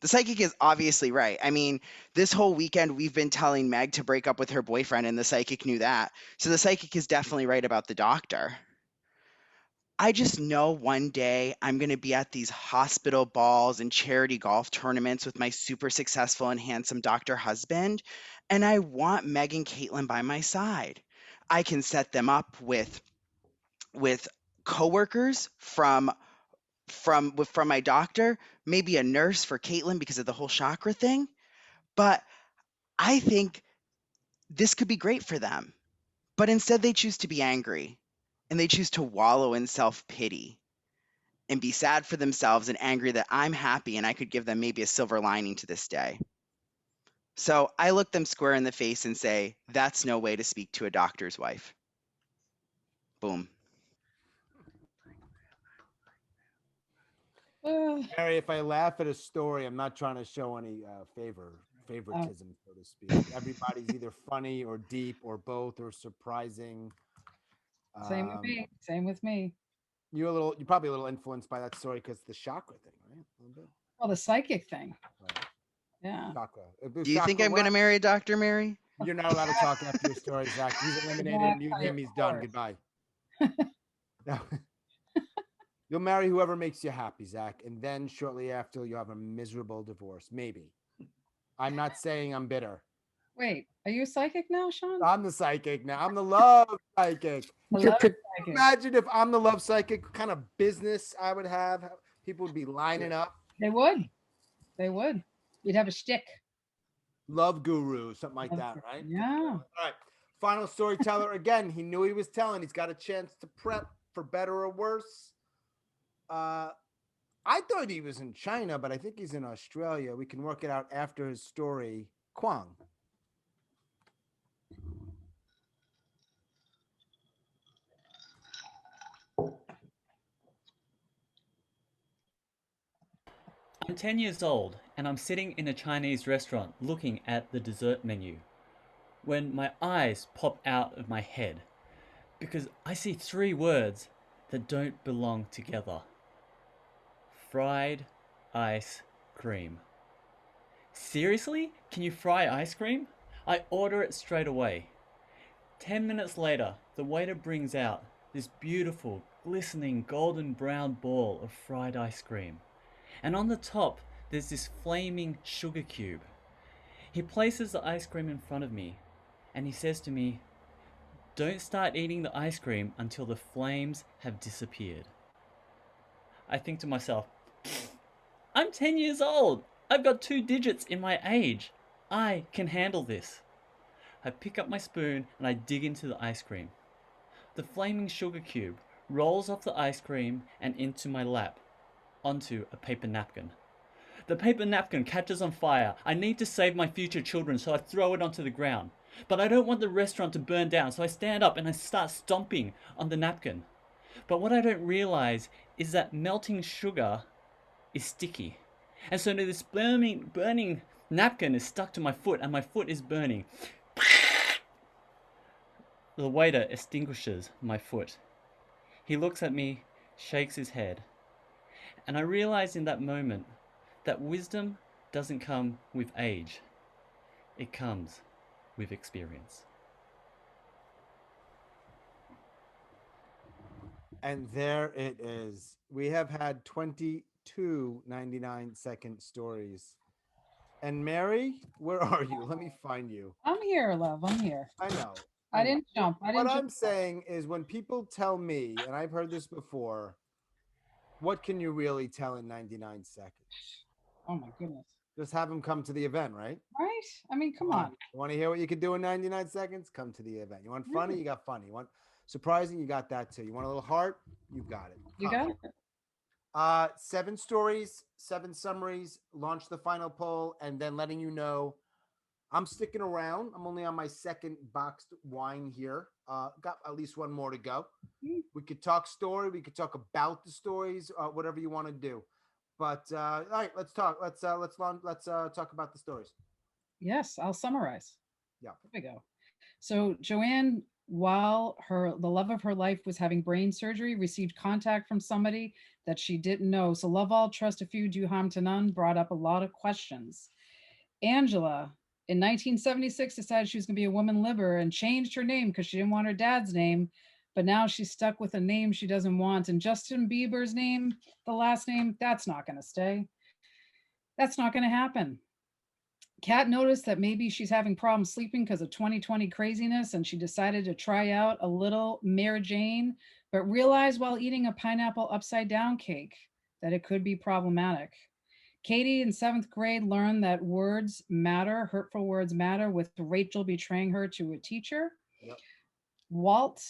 The psychic is obviously right. I mean, this whole weekend we've been telling Meg to break up with her boyfriend, and the psychic knew that. So the psychic is definitely right about the doctor. I just know one day I'm going to be at these hospital balls and charity golf tournaments with my super successful and handsome doctor husband, and I want Meg and Caitlin by my side. I can set them up with coworkers from my doctor, maybe a nurse for Caitlin because of the whole chakra thing. But I think this could be great for them. But instead they choose to be angry and they choose to wallow in self-pity and be sad for themselves and angry that I'm happy and I could give them maybe a silver lining to this day. So I look them square in the face and say, that's no way to speak to a doctor's wife. Boom. Mary, if I laugh at a story, I'm not trying to show any favoritism, so to speak. Everybody's either funny or deep or both or surprising. Same with me. Same with me. You're probably a little influenced by that story because the chakra thing, right? A little bit. Well, the psychic thing. Right. Yeah. Chakra. Do you think I'm going to marry a doctor, Mary? You're not allowed to talk after your story, Zach. He's eliminated. Mute him. He's done. Goodbye. No. You'll marry whoever makes you happy, Zach, and then shortly after you'll have a miserable divorce. Maybe. I'm not saying I'm bitter. Wait, are you a psychic now, Sean? I'm the psychic now. I'm the love psychic. Psychic. Imagine if I'm the love psychic, what kind of business I would have. People would be lining up. They would. They would. You'd have a shtick. Love guru, something like that, right? Yeah. All right. Final storyteller again. He knew he was telling. He's got a chance to prep for better or worse. I thought he was in China, but I think he's in Australia. We can work it out after his story. Kwang. I'm 10 years old and I'm sitting in a Chinese restaurant looking at the dessert menu when my eyes pop out of my head because I see 3 words that don't belong together. Fried ice cream. Seriously? Can you fry ice cream? I order it straight away. 10 minutes later, the waiter brings out this beautiful, glistening golden brown ball of fried ice cream. And on the top, there's this flaming sugar cube. He places the ice cream in front of me, and he says to me, "Don't start eating the ice cream until the flames have disappeared." I think to myself, I'm 10 years old. I've got 2 digits in my age. I can handle this. I pick up my spoon and I dig into the ice cream. The flaming sugar cube rolls off the ice cream and into my lap, onto a paper napkin. The paper napkin catches on fire. I need to save my future children, so I throw it onto the ground. But I don't want the restaurant to burn down, so I stand up and I start stomping on the napkin. But what I don't realize is that melting sugar is sticky. And so this burning napkin is stuck to my foot, and my foot is burning. The waiter extinguishes my foot. He looks at me, shakes his head. And I realize in that moment that wisdom doesn't come with age. It comes with experience. And there it is. We have had 22 99-second stories. And Mary, where are you? Let me find you. I'm here, love. I'm here. I know. I didn't jump. What I'm saying is when people tell me, and I've heard this before, what can you really tell in 99 seconds? Oh my goodness. Just have them come to the event, right? Right? I mean, come on. You want to hear what you could do in 99 seconds? Come to the event. You want funny? You got funny. You want surprising? You got that too. You want a little heart? You got it. You got it. 7 stories, 7 summaries, launch the final poll, and then letting you know I'm sticking around. I'm only on my 2nd boxed wine here. Got at least 1 more to go. We could talk story. We could talk about the stories, whatever you want to do. But all right, let's talk. Let's talk about the stories. Yes, I'll summarize. Yeah. There we go. So Joanne, while the love of her life was having brain surgery, received contact from somebody that she didn't know. So love all, trust a few, do harm to none brought up a lot of questions. Angela, in 1976, decided she was going to be a woman liber and changed her name because she didn't want her dad's name. But now she's stuck with a name she doesn't want. And Justin Bieber's name, the last name, that's not going to stay. That's not going to happen. Kat noticed that maybe she's having problems sleeping because of 2020 craziness, and she decided to try out a little Mary Jane, but realized while eating a pineapple upside down cake that it could be problematic. Katie in 7th grade learned that words matter, hurtful words matter, with Rachel betraying her to a teacher. Yep. Walt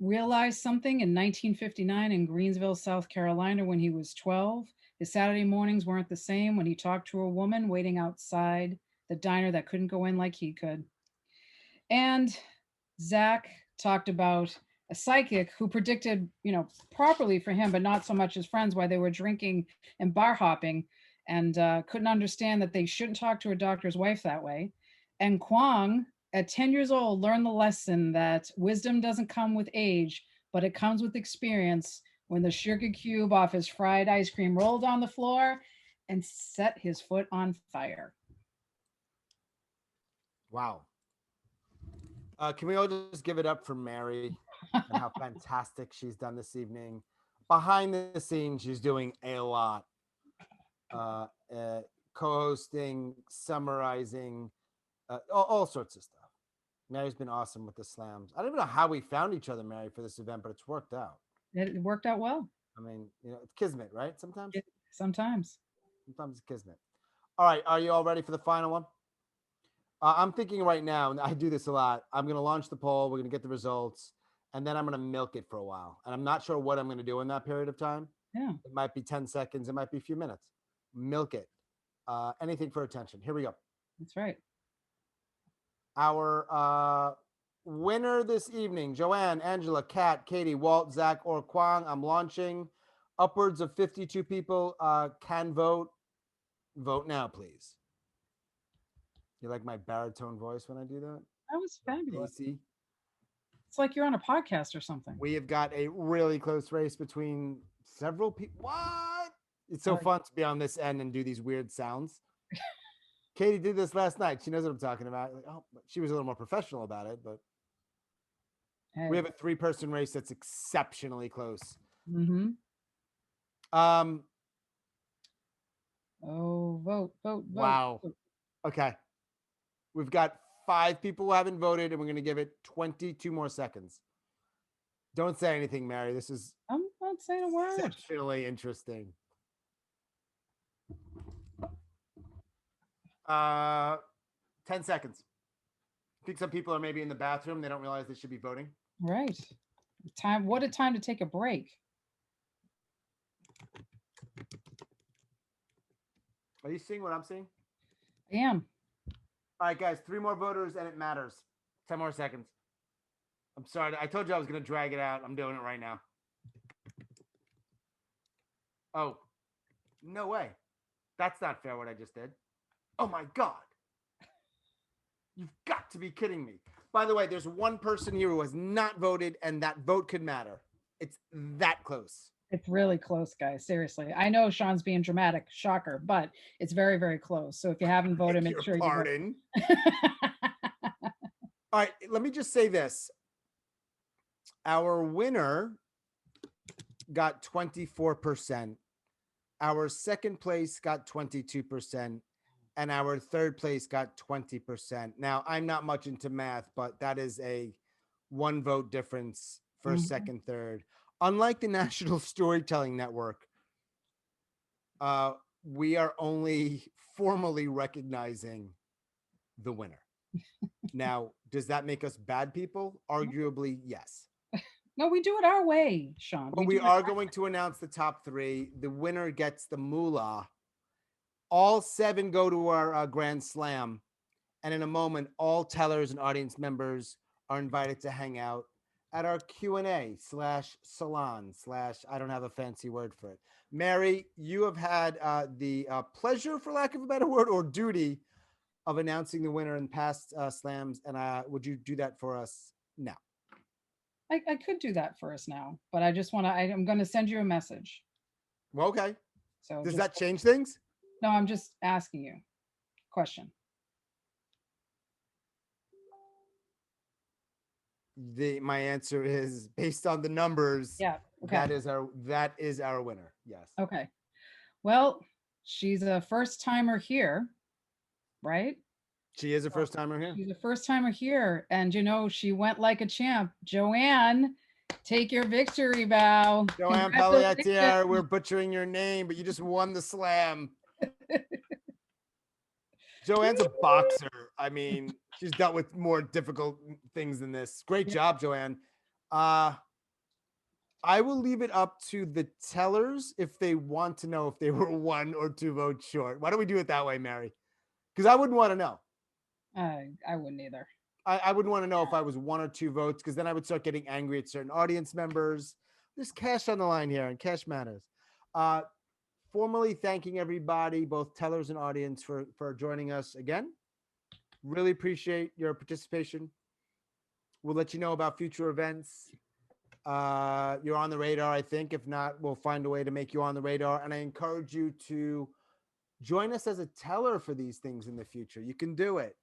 realized something in 1959 in Greensville, South Carolina, when he was 12. His Saturday mornings weren't the same when he talked to a woman waiting outside the diner that couldn't go in like he could. And Zach talked about a psychic who predicted, properly for him, but not so much his friends, why they were drinking and bar hopping, and couldn't understand that they shouldn't talk to a doctor's wife that way. And Kwong, at 10 years old, learned the lesson that wisdom doesn't come with age, but it comes with experience, when the sugar cube off his fried ice cream rolled on the floor and set his foot on fire. Wow. Can we all just give it up for Mary and how fantastic she's done this evening? Behind the scenes, she's doing a lot. Co-hosting, summarizing, all sorts of stuff. Mary's been awesome with the slams. I don't even know how we found each other, Mary, for this event, but it's worked out. It worked out well. I mean, it's kismet, right? Sometimes. Sometimes it's kismet. All right, are you all ready for the final one? I'm thinking right now, and I do this a lot. I'm going to launch the poll. We're going to get the results, and then I'm going to milk it for a while. And I'm not sure what I'm going to do in that period of time. Yeah. It might be 10 seconds. It might be a few minutes. Milk it. Anything for attention. Here we go. That's right. Our winner this evening, Joanne, Angela, Kat, Katie, Walt, Zach, or Kwong. I'm launching. Upwards of 52 people can vote. Vote now, please. You like my baritone voice when I do that? That was fabulous. Casey. It's like you're on a podcast or something. We have got a really close race between several people. What? It's so fun to be on this end and do these weird sounds. Katie did this last night. She knows what I'm talking about. Like, she was a little more professional about it, but we have a 3-person race that's exceptionally close. Mm-hmm. Vote. Wow. Vote. Okay. We've got 5 people who haven't voted, and we're going to give it 22 more seconds. Don't say anything, Mary. This is I'm not saying a word. exceptionally interesting. 10 seconds. I think some people are maybe in the bathroom. They don't realize they should be voting. Right. Time. What a time to take a break. Are you seeing what I'm seeing? I am. All right, guys, 3 more voters, and it matters. 10 more seconds. I'm sorry. I told you I was going to drag it out. I'm doing it right now. Oh, no way. That's not fair what I just did. Oh, my God. You've got to be kidding me. By the way, there's one person here who has not voted, and that vote could matter. It's that close. It's really close, guys. Seriously. I know Sean's being dramatic. Shocker. But it's very, very close. So if you haven't voted, make sure you vote. Pardon. All right, let me just say this. Our winner got 24%. Our second place got 22%. And our third place got 20%. Now, I'm not much into math, but that is a 1 vote difference first, second, third. Unlike the National Storytelling Network, we are only formally recognizing the winner. Now, does that make us bad people? Arguably, yes. No, we do it our way, Sean. But we are going to announce the top 3. The winner gets the moolah. All 7 go to our Grand Slam. And in a moment, all tellers and audience members are invited to hang out at our Q&A/salon/ I don't have a fancy word for it. Mary, you have had the pleasure, for lack of a better word, or duty of announcing the winner in past slams. And would you do that for us now? I could do that for us now, but I just want to, I'm going to send you a message. Well, okay. So does that change things? No, I'm just asking you a question. My answer is based on the numbers. Yeah. Okay. That is our winner. Yes. Okay. Well, she's a first timer here, right? She is a first timer here. She's a first timer here, and you know she went like a champ. Joanne, take your victory bow. Joanne Pelletier, we're butchering your name, but you just won the slam. Joanne's a boxer. I mean, she's dealt with more difficult things than this. Great job, Joanne. I will leave it up to the tellers if they want to know if they were 1 or 2 votes short. Why don't we do it that way, Mary? Because I wouldn't want to know. I wouldn't either. I wouldn't want to know if I was 1 or 2 votes, because then I would start getting angry at certain audience members. There's cash on the line here, and cash matters. Formally thanking everybody, both tellers and audience, for joining us again. Really appreciate your participation. We'll let you know about future events. You're on the radar, I think. If not, we'll find a way to make you on the radar. And I encourage you to join us as a teller for these things in the future. You can do it.